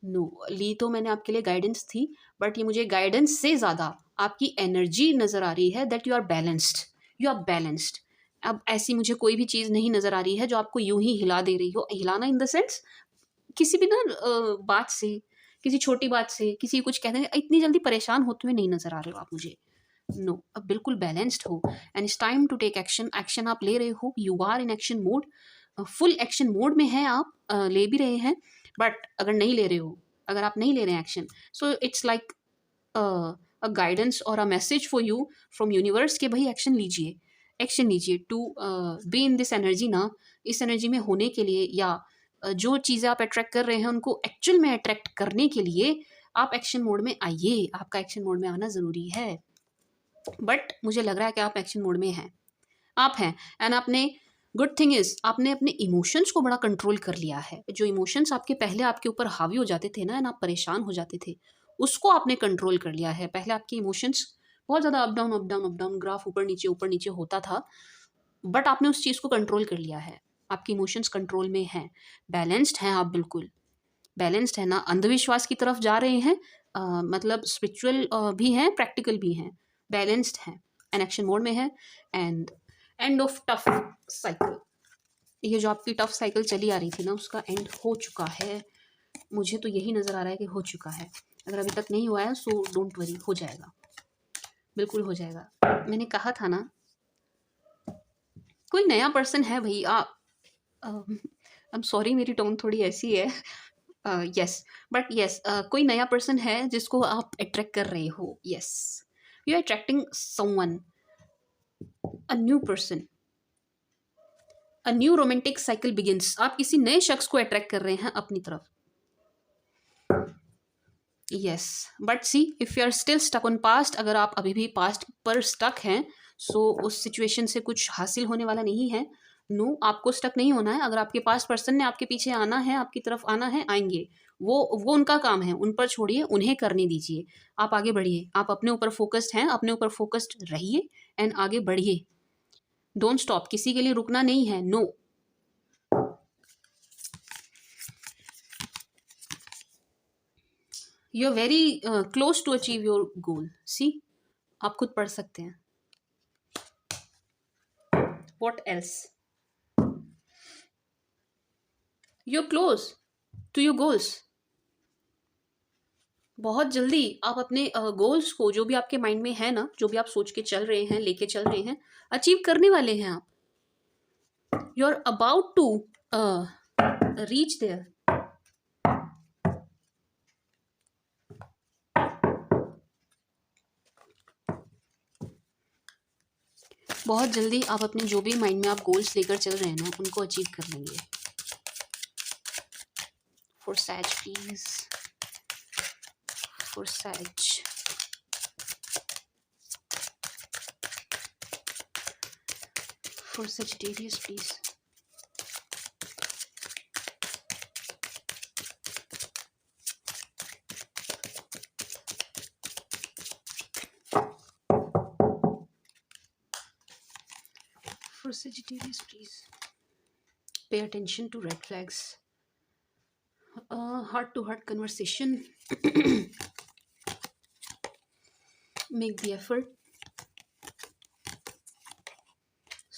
नो, ली तो मैंने आपके लिए गाइडेंस थी, बट ये मुझे गाइडेंस से ज़्यादा आपकी एनर्जी नज़र आ रही है that you are balanced. You are balanced. अब ऐसी मुझे कोई भी चीज़ नहीं नज़र आ रही है जो आपको यूं ही हिला दे रही हो. हिलाना इन द सेंस किसी भी ना बात से, किसी छोटी बात से, किसी को कुछ कहते हैं, इतनी जल्दी परेशान होते हुए नहीं नज़र आ रहे हो आप मुझे. नो, अब बिल्कुल बैलेंस्ड हो and it's time to take action. Action आप ले रहे हो. You are in action mode. Full action mode में है आप. ले भी रहे हैं, बट अगर नहीं ले रहे हो, अगर आप नहीं ले रहे हैं action, so it's like a guidance और a message for you from universe कि भाई एक्शन लीजिए. एक्शन लीजिए to be in this energy ना. इस एनर्जी में होने के लिए, या जो चीज़ें आप अट्रैक्ट कर रहे हैं उनको एक्चुअल में अट्रैक्ट करने के लिए आप एक्शन मोड में आइए. आपका एक्शन मोड में आना ज़रूरी है. बट मुझे लग रहा है कि आप एक्शन मोड में हैं. आप हैं. एंड आपने, गुड थिंग इज़, आपने अपने इमोशंस को बड़ा कंट्रोल कर लिया है. जो इमोशंस आपके पहले आपके ऊपर हावी हो जाते थे ना, एंड आप परेशान हो जाते थे, उसको आपने कंट्रोल कर लिया है. पहले आपके इमोशंस बहुत ज़्यादा up down up down up down, graph ऊपर नीचे होता था, बट आपने उस चीज़ को कंट्रोल कर लिया है. आपके इमोशंस कंट्रोल में हैं. बैलेंस्ड हैं आप. बिल्कुल बैलेंस्ड है ना. अंधविश्वास की तरफ जा रहे हैं, मतलब स्पिरिचुअल भी हैं, प्रैक्टिकल भी हैं. बैलेंस्ड हैं एंड एक्शन मोड में है. And end of tough cycle. ये जो आपकी टफ साइकिल चली आ रही थी ना, उसका एंड हो चुका है. मुझे तो यही नज़र आ रहा है कि हो चुका है. अगर अभी तक नहीं हुआ है सो डोंट वरी, हो जाएगा. बिल्कुल हो जाएगा. मैंने कहा था ना, कोई नया पर्सन है भाई. आप, आई एम सॉरी मेरी टोन थोड़ी ऐसी है. यस, बट यस, कोई नया पर्सन है जिसको आप अट्रैक्ट कर रहे हो. Yes, you are attracting someone, a new person, a new romantic cycle begins. आप किसी नए शख्स को अट्रैक्ट कर रहे हैं अपनी तरफ. Yes, but see if you are still stuck on past, अगर आप अभी भी पास्ट पर स्टक हैं, सो उस सिचुएशन से कुछ हासिल होने वाला नहीं है. नो, आपको स्टक नहीं होना है. अगर आपके पास पर्सन ने आपके पीछे आना है, आपकी तरफ आना है, आएंगे. वो उनका काम है, उन पर छोड़िए, उन्हें करने दीजिए. आप आगे बढ़िए. आप अपने ऊपर फोकस्ड हैं, अपने ऊपर फोकस्ड रहिए एंड आगे बढ़िए. Don't stop. किसी के लिए रुकना नहीं है. No. You are very close to achieve your goal. See, आप खुद पढ़ सकते हैं. What else? You're close to your goals. बहुत जल्दी आप अपने गोल्स को, जो भी आपके माइंड में है ना, जो भी आप सोच के चल रहे हैं, लेके चल रहे हैं, अचीव करने वाले हैं आप. You are about to reach there. बहुत जल्दी आप अपने जो भी माइंड में आप गोल्स लेकर चल रहे हैं ना, उनको अचीव कर लेंगे. For Sag please, for Sag. For Sagittarius, please. For Sagittarius, please. Pay attention to red flags. Heart-to-heart conversation. Make the effort.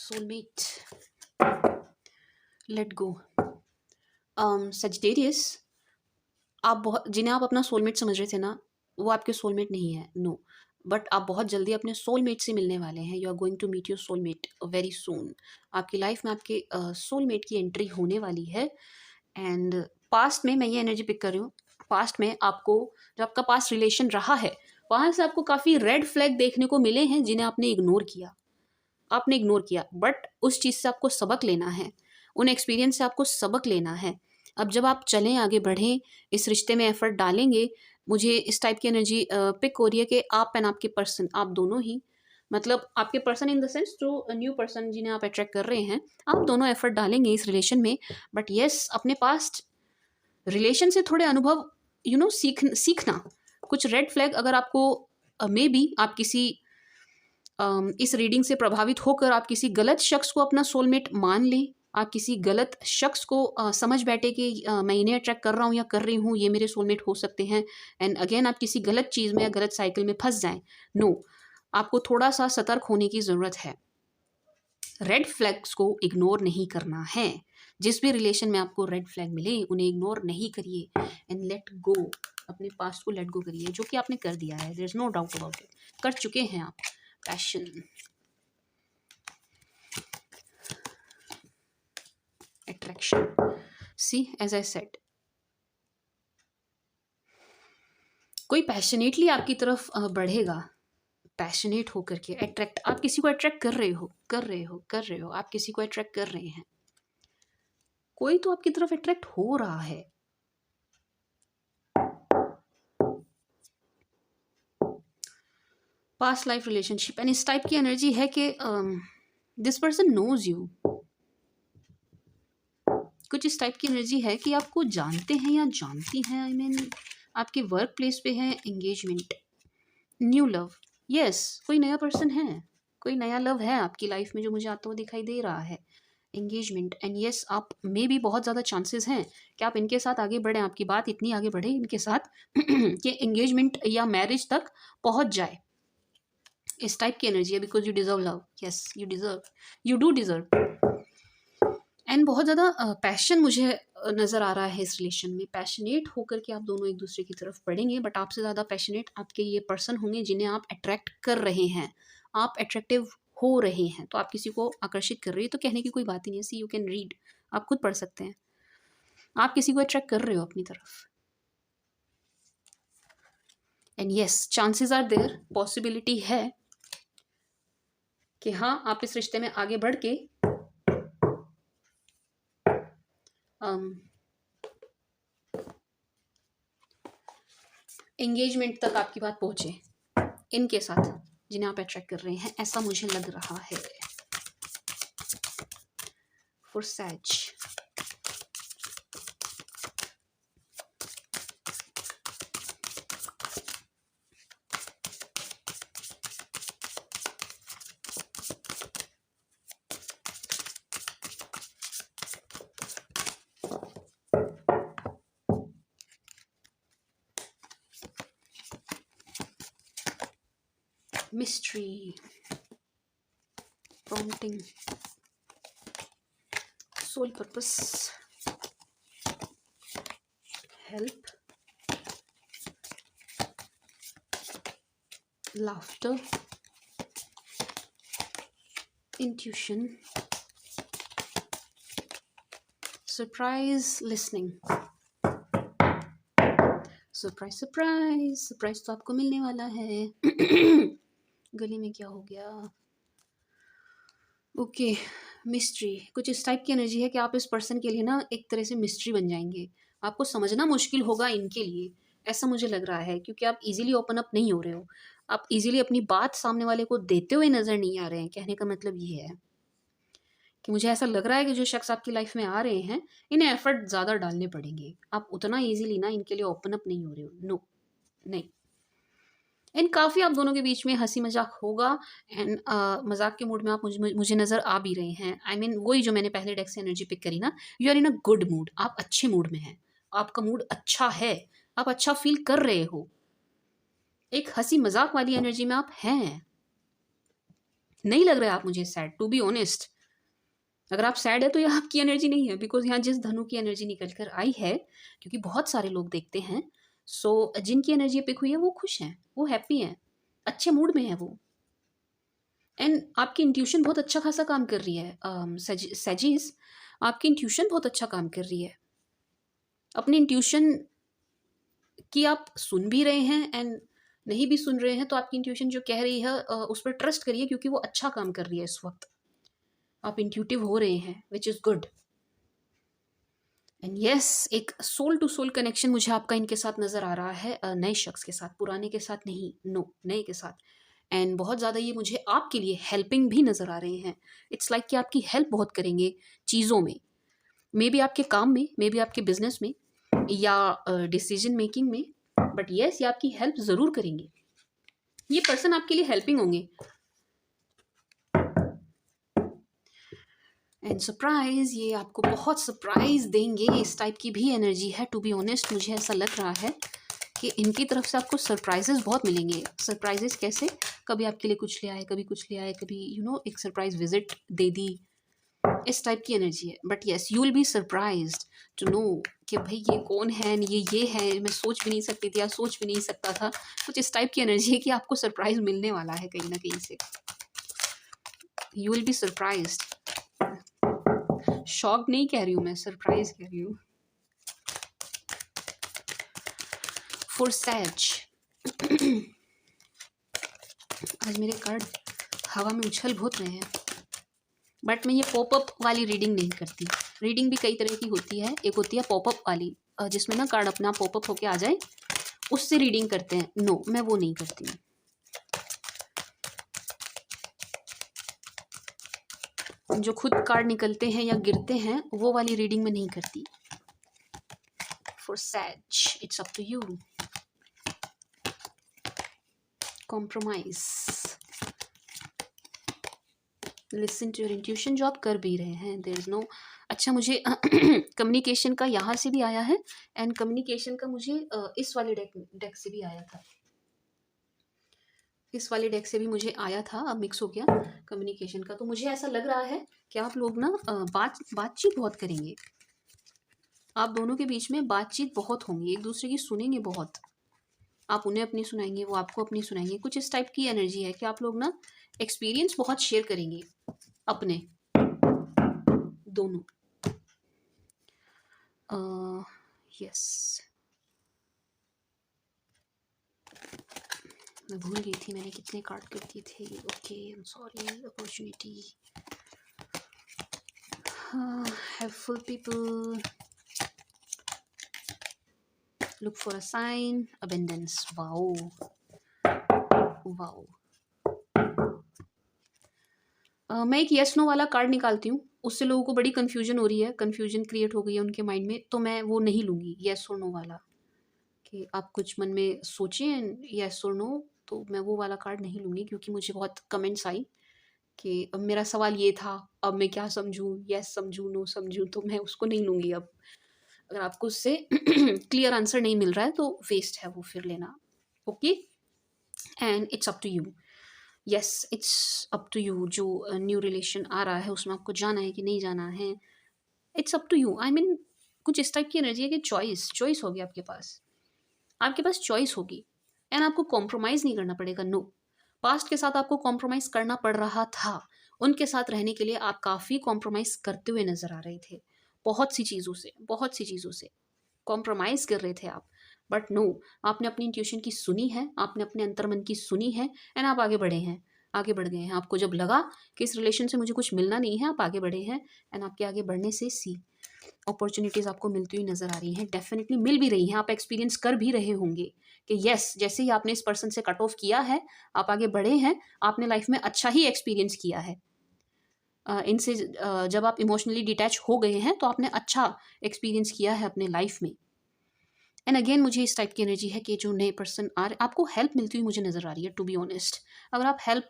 Soulmate. Let go. Sagittarius, आप बहुत, जिन्हें आप अपना सोलमेट समझ रहे थे ना, वो आपके सोलमेट नहीं है. नो, बट आप बहुत जल्दी अपने सोलमेट से मिलने वाले हैं. You are going to meet your soulmate very soon. आपकी लाइफ में आपके सोलमेट की एंट्री होने वाली है. एंड पास्ट में मैं ये एनर्जी पिक कर रही हूँ. पास्ट में आपको, जो आपका पास्ट रिलेशन रहा है, वहाँ से आपको काफ़ी रेड फ्लैग देखने को मिले हैं जिन्हें आपने इग्नोर किया. बट उस चीज़ से आपको सबक लेना है. उन एक्सपीरियंस से आपको सबक लेना है. अब जब आप चलें, आगे बढ़ें, इस रिश्ते में एफर्ट डालेंगे. मुझे इस टाइप की एनर्जी पिक हो रही है कि आप एंड आपके पर्सन, आप दोनों ही मतलब आपके पर्सन इन द सेंस जो न्यू पर्सन जिन्हें आप अट्रैक्ट कर रहे हैं, आप दोनों एफर्ट डालेंगे इस रिलेशन में। बट येस, अपने पास्ट रिलेशन से थोड़े अनुभव सीखना। कुछ रेड फ्लैग अगर आपको मे बी आप किसी इस रीडिंग से प्रभावित होकर आप किसी गलत शख्स को अपना सोलमेट मान लें, आप किसी गलत शख्स को समझ बैठे कि मैं इन्हें अट्रैक्ट कर रहा हूँ या कर रही हूँ, ये मेरे सोलमेट हो सकते हैं, एंड अगेन आप किसी गलत चीज़ में या गलत साइकिल में फंस जाएं। नो, आपको थोड़ा सा सतर्क होने की ज़रूरत है। रेड फ्लैग्स को इग्नोर नहीं करना है। जिस भी रिलेशन में आपको रेड फ्लैग मिले उन्हें इग्नोर नहीं करिए एंड लेट गो। अपने पास्ट को लेट गो करिए, जो कि आपने कर दिया है, there is no doubt about it, कर चुके हैं आप। Passion, attraction, see as I said, कोई पैशनेटली आपकी तरफ बढ़ेगा, पैशनेट होकर के अट्रैक्ट, आप किसी को अट्रैक्ट कर रहे हो, आप किसी को अट्रैक्ट कर रहे हैं, कोई तो आपकी तरफ अट्रैक्ट हो रहा है। पास्ट लाइफ रिलेशनशिप, एंड इस टाइप की एनर्जी है कि दिस पर्सन नोज यू। कुछ इस टाइप की एनर्जी है कि आपको जानते हैं या जानती हैं, आई मीन आपके वर्क प्लेस पे है, एंगेजमेंट, न्यू लव, यस, कोई नया पर्सन है, कोई नया लव है आपकी लाइफ में जो मुझे आता हुआ दिखाई दे रहा है, एंगेजमेंट, एंड यस, आप में भी बहुत ज़्यादा चांसेस हैं कि आप इनके साथ आगे बढ़ें, आपकी बात इतनी आगे बढ़े इनके साथ कि एंगेजमेंट या मैरिज तक पहुंच जाए। इस टाइप की एनर्जी है, because you deserve love, yes you deserve, you do deserve. And बहुत ज़्यादा पैशन मुझे नज़र आ रहा है इस रिलेशन में, पैशनेट होकर के आप दोनों एक दूसरे की तरफ बढ़ेंगे, बट आपसे ज़्यादा पैशनेट आपके ये पर्सन होंगे जिन्हें आप अट्रैक्ट कर रहे हैं, आप अट्रैक्टिव हो रहे हैं, तो आप किसी को आकर्षित कर रही है, तो कहने की कोई बात ही नहीं है। सी, यू कैन रीड, आप खुद पढ़ सकते हैं, आप किसी को अट्रैक्ट कर रहे हो अपनी तरफ, and yes, chances are there, possibility है कि हाँ आप इस रिश्ते में आगे बढ़ के एंगेजमेंट तक आपकी बात पहुंचे इनके साथ जिन्हें आप अट्रैक्ट कर रहे हैं, ऐसा मुझे लग रहा है। फॉर सैज, mystery, prompting, soul purpose, help, laughter, intuition, surprise, listening, surprise surprise surprise तो आपको मिलने वाला है। गले में क्या हो गया? ओके, मिस्ट्री, कुछ इस टाइप की एनर्जी है कि आप इस पर्सन के लिए ना एक तरह से मिस्ट्री बन जाएंगे, आपको समझना मुश्किल होगा इनके लिए, ऐसा मुझे लग रहा है, क्योंकि आप इजीली ओपन अप नहीं हो रहे हो, आप इजीली अपनी बात सामने वाले को देते हुए नज़र नहीं आ रहे हैं। कहने का मतलब ये है कि मुझे ऐसा लग रहा है कि जो शख्स आपकी लाइफ में आ रहे हैं इन्हें एफर्ट ज़्यादा डालने पड़ेंगे, आप उतना ईजीली ना इनके लिए ओपन अप नहीं हो रहे हो। नो, नहीं, एंड काफ़ी आप दोनों के बीच में हंसी मजाक होगा, एंड मजाक के मूड में आप मुझे नज़र आ भी रहे हैं। आई मीन वही जो मैंने पहले डेक से एनर्जी पिक करी ना, you are in a good mood, आप अच्छे मूड में हैं, आपका मूड अच्छा है, आप अच्छा फील कर रहे हो, एक हंसी मजाक वाली एनर्जी में आप हैं। नहीं लग रहा है आप मुझे सैड, टू बी ऑनेस्ट। अगर आप सैड है तो ये आपकी एनर्जी नहीं है, बिकॉज यहाँ जिस धनु की एनर्जी निकल कर आई है, क्योंकि बहुत सारे लोग देखते हैं, सो जिनकी एनर्जी पिक हुई है वो खुश हैं, वो हैप्पी हैं, अच्छे मूड में है वो, एंड आपकी इंट्यूशन बहुत अच्छा खासा काम कर रही है। सजीज, आपकी इंट्यूशन बहुत अच्छा काम कर रही है, अपनी इंट्यूशन की आप सुन भी रहे हैं, एंड नहीं भी सुन रहे हैं तो आपकी इंट्यूशन जो कह रही है उस पर ट्रस्ट करिए, क्योंकि वो अच्छा काम कर रही है इस वक्त, आप इंट्यूटिव हो रहे हैं, which is good. And yes, एक सोल टू सोल कनेक्शन मुझे आपका इनके साथ नज़र आ रहा है, नए शख्स के साथ, पुराने के साथ नहीं, नो, नए के साथ। एंड बहुत ज़्यादा ये मुझे आपके लिए हेल्पिंग भी नज़र आ रहे हैं। इट्स लाइक कि आपकी हेल्प बहुत करेंगे चीज़ों में, मे बी आपके काम में, मे बी आपके बिजनेस में, या डिसीजन मेकिंग में, बट येस ये आपकी हेल्प ज़रूर करेंगे। ये पर्सन आपके लिए हेल्पिंग होंगे। एंड सरप्राइज, ये आपको बहुत सरप्राइज देंगे, इस टाइप की भी एनर्जी है। टू बी ऑनेस्ट मुझे ऐसा लग रहा है कि इनकी तरफ से आपको सरप्राइजेस बहुत मिलेंगे। सरप्राइजेस कैसे? कभी आपके लिए कुछ ले आए, कभी कुछ ले आए, कभी एक सरप्राइज विजिट दे दी, इस टाइप की एनर्जी है। But yes you will be surprised to know कि भाई ये कौन है, ये है, मैं सोच भी नहीं सकती थी या सोच भी नहीं सकता था। कुछ इस टाइप की एनर्जी है कि आपको सरप्राइज मिलने वाला है कहीं ना कहीं से। You will be surprised. Shock नहीं कह रही हूँ मैं, सरप्राइज कह रही हूँ। फॉर सैज, आज मेरे कार्ड हवा में उछल बहुत रहे हैं, बट मैं ये पॉपअप वाली रीडिंग नहीं करती। रीडिंग भी कई तरह की होती है। एक होती है पॉपअप वाली, जिसमें ना कार्ड अपना पॉपअप होके आ जाए, उससे रीडिंग करते हैं। नो, मैं वो नहीं करती हूँ। जो खुद कार्ड निकलते हैं या गिरते हैं, वो वाली रीडिंग में नहीं करती। For Sag, it's up to you. Compromise, listen to your intuition, जो आप कर भी रहे हैं। देयर इज नो, अच्छा मुझे कम्युनिकेशन का यहाँ से भी आया है, एंड कम्युनिकेशन का मुझे इस वाले डेक से भी आया था। इस वाले डेक से भी मुझे आया था, अब मिक्स हो गया कम्युनिकेशन का। तो मुझे ऐसा लग रहा है कि आप लोग ना बातचीत बहुत करेंगे। आप दोनों के बीच में बातचीत बहुत होंगी, एक दूसरे की सुनेंगे बहुत। आप उन्हें अपनी सुनाएंगे, वो आपको अपनी सुनाएंगे। कुछ इस टाइप की एनर्जी है कि आप लोग ना एक्सपीरियंस बहुत शेयर करेंगे अपने दोनों। यस, मैं भूल गई थी मैंने कितने कार्ड कर दिए थे। Okay, I am sorry. Opportunity, helpful people, look for a sign, abundance, wow, wow। मैं एक येस नो वाला कार्ड निकालती हूँ, उससे लोगों को बड़ी कन्फ्यूजन हो रही है, कन्फ्यूजन क्रिएट हो गई है उनके माइंड में, तो मैं वो नहीं लूँगी येस और नो वाला, कि आप कुछ मन में सोचें येस और नो, तो मैं वो वाला कार्ड नहीं लूँगी, क्योंकि मुझे बहुत कमेंट्स आई कि अब मेरा सवाल ये था, अब मैं क्या समझूँ, येस समझूँ, नो समझूँ, तो मैं उसको नहीं लूँगी अब। अगर आपको उससे क्लियर आंसर नहीं मिल रहा है तो वेस्ट है वो फिर लेना। Okay, and it's up to you. Yes, it's up to you. जो न्यू रिलेशन आ रहा है उसमें आपको जाना है कि नहीं जाना है, it's up to you. I mean कुछ इस टाइप की एनर्जी है कि चॉइस होगी आपके पास चॉइस होगी, एंड आपको कॉम्प्रोमाइज़ नहीं करना पड़ेगा। नो, पास्ट के साथ आपको कॉम्प्रोमाइज़ करना पड़ रहा था, उनके साथ रहने के लिए आप काफ़ी कॉम्प्रोमाइज़ करते हुए नज़र आ रहे थे। बहुत सी चीज़ों से कॉम्प्रोमाइज़ कर रहे थे आप, बट नो, आपने अपनी इंट्यूशन की सुनी है, आपने अपने अंतर्मन की सुनी है, एंड आप आगे बढ़ गए हैं। आपको जब लगा कि इस रिलेशन से मुझे कुछ मिलना नहीं है, आप आगे बढ़े हैं, एंड आपके आगे बढ़ने से अपॉर्चुनिटीज़ आपको मिलती हुई नज़र आ रही हैं। डेफिनेटली मिल भी रही हैं, आप एक्सपीरियंस कर भी रहे होंगे कि येस, जैसे ही आपने इस पर्सन से कट ऑफ किया है, आप आगे बढ़े हैं, आपने लाइफ में अच्छा ही एक्सपीरियंस किया है। इनसे जब आप इमोशनली डिटैच हो गए हैं तो आपने अच्छा एक्सपीरियंस किया है अपने लाइफ में। एंड अगेन मुझे इस टाइप की एनर्जी है कि जो नए पर्सन आ रहे, आपको हेल्प मिलती हुई मुझे नज़र आ रही है। टू बी ऑनेस्ट, अगर आप help,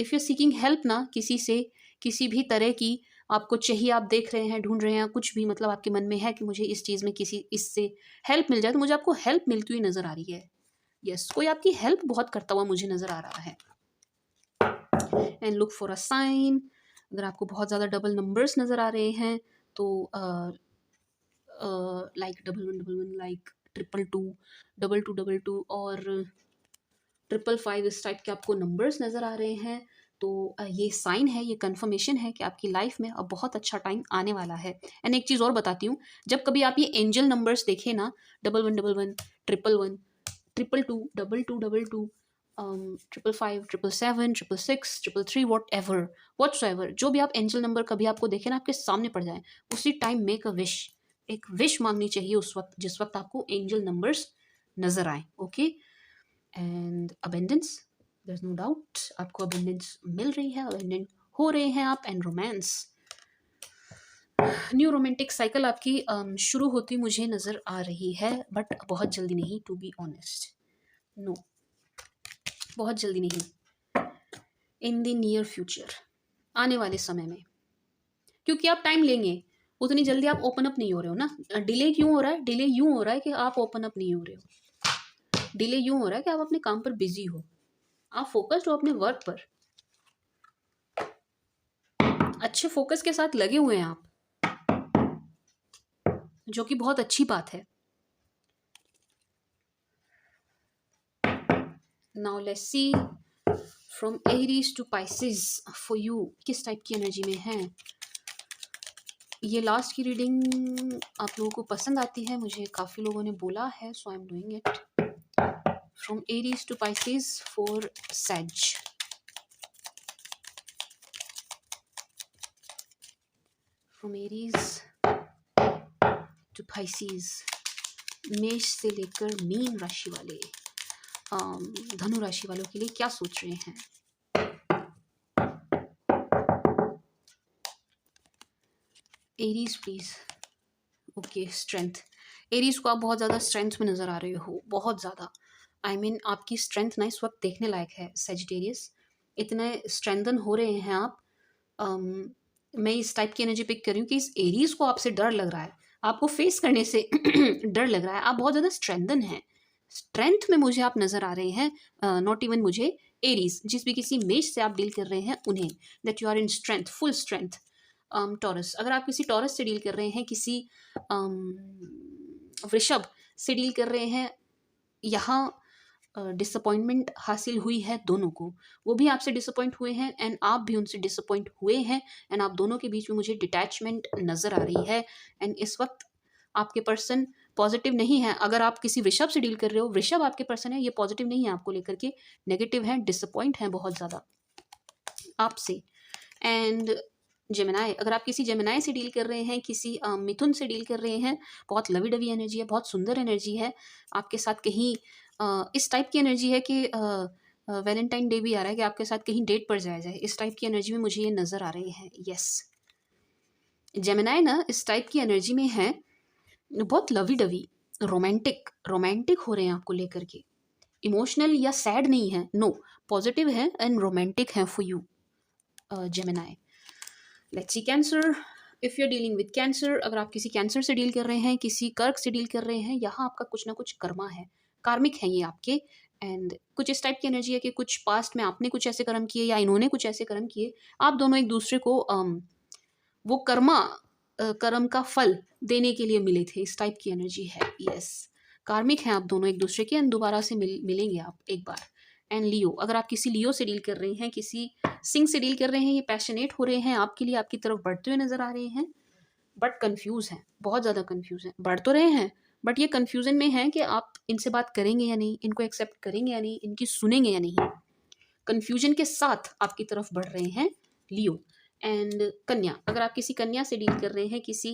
if you seeking help ना, किसी से किसी भी तरह की आपको चाहिए, आप देख रहे हैं, ढूंढ रहे हैं, कुछ भी मतलब आपके मन में है कि मुझे इस चीज़ में किसी इससे हेल्प मिल जाए, तो मुझे आपको हेल्प मिलती हुई नज़र आ रही है। यस, कोई आपकी हेल्प बहुत करता हुआ मुझे नज़र आ रहा है। And look for a sign. अगर आपको बहुत ज़्यादा डबल नंबर्स नज़र आ रहे हैं तो लाइक 1111, लाइक 222, 2222 और 555, इस टाइप के आपको नंबर्स नज़र आ रहे हैं, तो ये साइन है, ये कंफर्मेशन है कि आपकी लाइफ में अब बहुत अच्छा टाइम आने वाला है। एंड एक चीज़ और बताती हूँ, जब कभी आप ये एंजल नंबर्स देखें ना, 1111, 111, 222, 2222, 555, 777, 666, 333, whatsoever, जो भी आप एंजल नंबर कभी आपको देखे ना आपके सामने पड़ जाए, उसी टाइम मेक अ विश, एक विश मांगनी चाहिए उस वक्त, जिस वक्त आपको एंजल नंबर्स नज़र आए। Okay, and abundance, there is no doubt आपको अबंडेंस मिल रही है, अबंडेंट हो रहे हैं आप। And romance, new romantic cycle आपकी शुरू होती मुझे नज़र आ रही है, बट बहुत जल्दी नहीं, टू बी ऑनेस्ट। नो, बहुत जल्दी नहीं, इन द नियर फ्यूचर, आने वाले समय में, क्योंकि आप टाइम लेंगे, उतनी जल्दी आप ओपन अप नहीं हो रहे हो ना। डिले क्यों हो रहा है? डिले यूं हो रहा है कि आप ओपन अप नहीं हो रहे हो। डिले यूं हो रहा है कि आप अपने काम पर बिजी हो, आप फोकस्ड हो अपने वर्क पर, अच्छे फोकस के साथ लगे हुए हैं आप, जो कि बहुत अच्छी बात है। Now let's see from Aries to Pisces for you, किस टाइप की एनर्जी में है। ये लास्ट की रीडिंग आप लोगों को पसंद आती है, मुझे काफ़ी लोगों ने बोला है, so I am doing it. From Aries to Pisces for Sag, from Aries to Pisces, मेष से लेकर मीन राशि वाले, धनु राशि वालों के लिए क्या सोच रहे हैं। Aries please. Okay, strength. Aries को आप बहुत ज़्यादा स्ट्रेंथ में नज़र आ रहे हो, बहुत ज़्यादा। आई मीन आपकी स्ट्रेंथ ना इस वक्त देखने लायक है सेजिटेरियस, इतने स्ट्रेंथन हो रहे हैं आप। मैं इस टाइप की एनर्जी पिक कर रही हूँ कि इस एरीज को आपसे डर लग रहा है, आपको फेस करने से डर लग रहा है, आप बहुत ज़्यादा स्ट्रेंथन हैं, स्ट्रेंथ में मुझे आप नज़र आ रहे हैं। नॉट इवन मुझे, एरीज, जिस भी किसी मेष से आप डील कर रहे हैं उन्हें, that you are in strength, full strength. Taurus, अगर आप किसी टॉरस से डील कर रहे हैं, किसी वृषभ से डील कर रहे हैं, यहाँ डिसअपॉइंटमेंट हासिल हुई है दोनों को, वो भी आपसे डिसअपॉइंट हुए हैं एंड आप भी उनसे डिसअपॉइंट हुए हैं, एंड आप दोनों के बीच में मुझे डिटैचमेंट नज़र आ रही है। एंड इस वक्त आपके पर्सन पॉजिटिव नहीं है। अगर आप किसी वृषभ से डील कर रहे हो, वृषभ आपके पर्सन है, ये पॉजिटिव नहीं है आपको लेकर के, नेगेटिव है, डिसअपॉइंट है बहुत ज़्यादा आपसे। एंड जेमिनाई, अगर आप किसी जेमिनाई से डील कर रहे हैं, किसी मिथुन से डील कर रहे हैं, बहुत लवी डवी एनर्जी है, बहुत सुंदर एनर्जी है आपके साथ। कहीं इस टाइप की एनर्जी है कि वैलेंटाइन डे भी आ रहा है कि आपके साथ कहीं डेट पर जाया जाए, इस टाइप की एनर्जी में मुझे ये नज़र आ रही है। यस, जेमिनाई ना इस टाइप की एनर्जी में है, बहुत लवी डवी, रोमांटिक रोमांटिक हो रहे हैं आपको लेकर के, इमोशनल या सैड नहीं है, नो, पॉजिटिव है एंड रोमांटिक है for you Gemini. Let's see Cancer, if you are dealing with Cancer, अगर आप किसी कैंसर से डील कर रहे हैं, किसी कर्क से डील कर रहे हैं, यहाँ आपका कुछ ना कुछ कर्मा है, कार्मिक है ये आपके। एंड कुछ इस टाइप की एनर्जी है कि कुछ पास्ट में आपने कुछ ऐसे कर्म किए या इन्होंने कुछ ऐसे कर्म किए, आप दोनों एक दूसरे को वो कर्म का फल देने के लिए मिले थे, इस टाइप की एनर्जी है। यस, कार्मिक हैं आप दोनों एक दूसरे के, एंड दोबारा से मिलेंगे आप एक बार। एंड लियो, अगर आप किसी लियो से डील कर रहे हैं, किसी सिंह से डील कर रहे हैं, ये पैशनेट हो रहे हैं आपके लिए, आपकी तरफ बढ़ते हुए नजर आ रहे हैं, बट कंफ्यूज हैं, बहुत ज़्यादा कंफ्यूज हैं। बढ़ तो रहे हैं बट ये कंफ्यूजन में है कि आप इनसे बात करेंगे या नहीं, इनको एक्सेप्ट करेंगे या नहीं, इनकी सुनेंगे या नहीं, कंफ्यूजन के साथ आपकी तरफ बढ़ रहे हैं लियो। एंड कन्या, अगर आप किसी कन्या से डील कर रहे हैं, किसी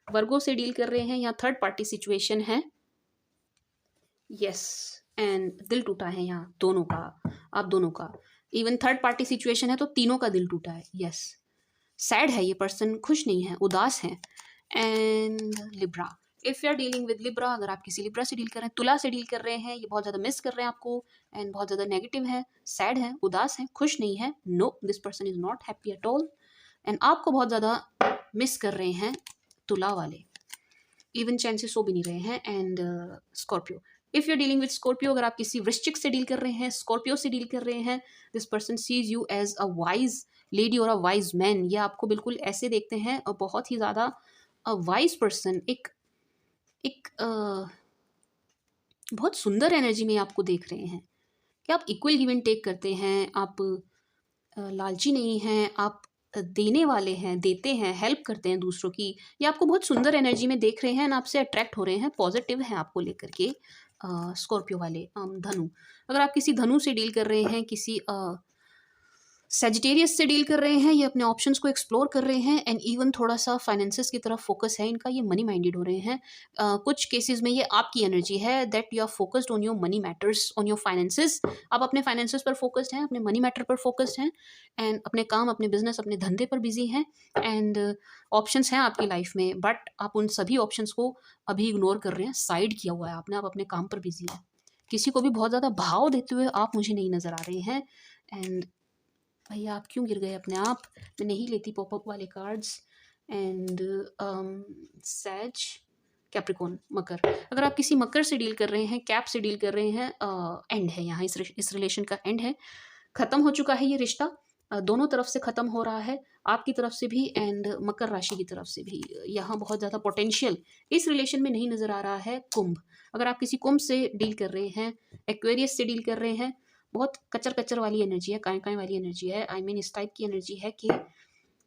वर्गो से डील कर रहे हैं, या थर्ड पार्टी सिचुएशन है। यस, एंड दिल टूटा है यहाँ दोनों का, आप दोनों का, इवन थर्ड पार्टी सिचुएशन है तो तीनों का दिल टूटा है। यस, सैड है ये पर्सन, खुश नहीं है, उदास है। And Libra, if you are dealing with Libra, अगर आप किसी लिब्रा से डील कर रहे हैं, तुला से डील कर रहे हैं, ये बहुत ज़्यादा मिस कर रहे हैं आपको, एंड बहुत ज़्यादा नेगेटिव है, सैड है, उदास है, खुश नहीं है। No, this person is not happy at all, and आपको बहुत ज़्यादा मिस कर रहे हैं तुला वाले, इवन चांसेस सो भी नहीं रहे हैं। And Scorpio, if you are dealing with Scorpio, अगर आप किसी वृश्चिक से डील कर रहे हैं, स्कॉर्पियो से डील कर रहे हैं, this person sees you as a wise lady और अ वाइज मैन, ये आपको बिल्कुल ऐसे देखते हैं, और बहुत ही ज़्यादा वाइज पर्सन, एक एक बहुत सुंदर एनर्जी में आपको देख रहे हैं कि आप इक्वल गिव एंड टेक करते हैं, आप लालची नहीं हैं, आप देने वाले हैं, देते हैं, हेल्प करते हैं दूसरों की, ये आपको बहुत सुंदर एनर्जी में देख रहे हैं, आपसे अट्रैक्ट हो रहे हैं, पॉजिटिव हैं आपको लेकर के स्कॉर्पियो वाले। धनु, अगर आप किसी धनु से डील कर रहे हैं, किसी सेजिटेरियस से डील कर रहे हैं, ये अपने ऑप्शंस को एक्सप्लोर कर रहे हैं एंड इवन थोड़ा सा फाइनेंसेस की तरफ फोकस है इनका, ये मनी माइंडेड हो रहे हैं। कुछ केसेस में ये आपकी एनर्जी है that you are focused on your money matters, on your finances. आप अपने फाइनेंसेस पर फोकस्ड हैं, अपने मनी मैटर पर फोकस्ड हैं एंड अपने काम, अपने बिजनेस, अपने धंधे पर बिजी हैं एंड ऑप्शंस हैं आपकी लाइफ में, बट आप उन सभी ऑप्शंस को अभी इग्नोर कर रहे हैं, साइड किया हुआ है आपने, आप अपने काम पर बिजी हैं। किसी को भी बहुत ज़्यादा भाव देते हुए आप मुझे नहीं नज़र आ रहे हैं। एंड भैया आप क्यों गिर गए अपने आप? मैं नहीं लेती पॉपअप वाले कार्ड्स। एंड सैज, कैप्रिकॉर्न, मकर। अगर आप किसी मकर से डील कर रहे हैं, कैप से डील कर रहे हैं, एंड है यहाँ, इस रिलेशन का एंड है, ख़त्म हो चुका है ये रिश्ता। दोनों तरफ से ख़त्म हो रहा है, आपकी तरफ से भी एंड मकर राशि की तरफ से भी। यहाँ बहुत ज़्यादा पोटेंशियल इस रिलेशन में नहीं नज़र आ रहा है। कुंभ, अगर आप किसी कुंभ से डील कर रहे हैं, एक्वेरियस से डील कर रहे हैं, बहुत कचर कचर वाली एनर्जी है, काय वाली एनर्जी है। आई मीन इस टाइप की एनर्जी है कि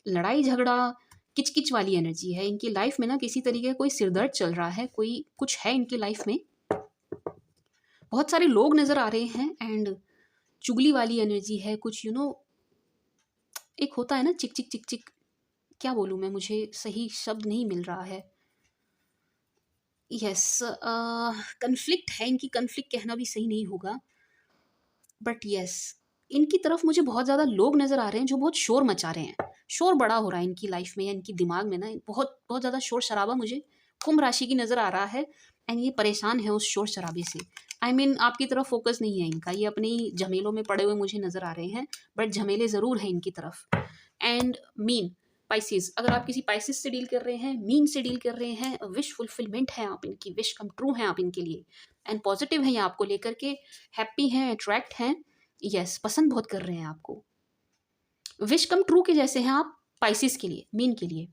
लड़ाई झगड़ा, किच वाली एनर्जी है इनकी लाइफ में ना। किसी तरीके का कोई सिरदर्द चल रहा है, कोई कुछ है इनकी लाइफ में। बहुत सारे लोग नज़र आ रहे हैं एंड चुगली वाली एनर्जी है कुछ, यू नो, एक होता है ना चिक चिक चिक चिक, क्या बोलूँ मैं, मुझे सही शब्द नहीं मिल रहा है। यस, कन्फ्लिक्ट है इनकी, कन्फ्लिक्ट कहना भी सही नहीं होगा, बट यस, इनकी तरफ मुझे बहुत ज़्यादा लोग नज़र आ रहे हैं जो बहुत शोर मचा रहे हैं। शोर बड़ा हो रहा है इनकी लाइफ में या इनकी दिमाग में ना, बहुत बहुत ज़्यादा शोर शराबा मुझे कुंभ राशि की नज़र आ रहा है एंड ये परेशान है उस शोर शराबे से। आई मीन आपकी तरफ फोकस नहीं है इनका, ये अपने ही झमेलों में पड़े हुए मुझे नज़र आ रहे हैं, बट झमेले ज़रूर हैं इनकी तरफ। एंड मीन, पाइसिस, अगर आप किसी पाइसिस से डील कर रहे हैं, मीन से डील कर रहे हैं, विश फुलफिलमेंट है आप इनकी, विश कम ट्रू हैं आप इनके लिए एंड पॉजिटिव हैं ये आपको लेकर के, हैप्पी हैं, अट्रैक्ट हैं, यस, पसंद बहुत कर रहे हैं आपको। विश कम ट्रू के जैसे हैं आप पाइसिस के लिए, मीन के लिए।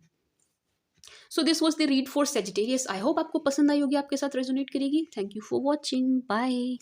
So this was the read for Sagittarius. I hope आपको पसंद आई होगी, आपके साथ रेजोनेट करेगी। Thank you for watching, bye.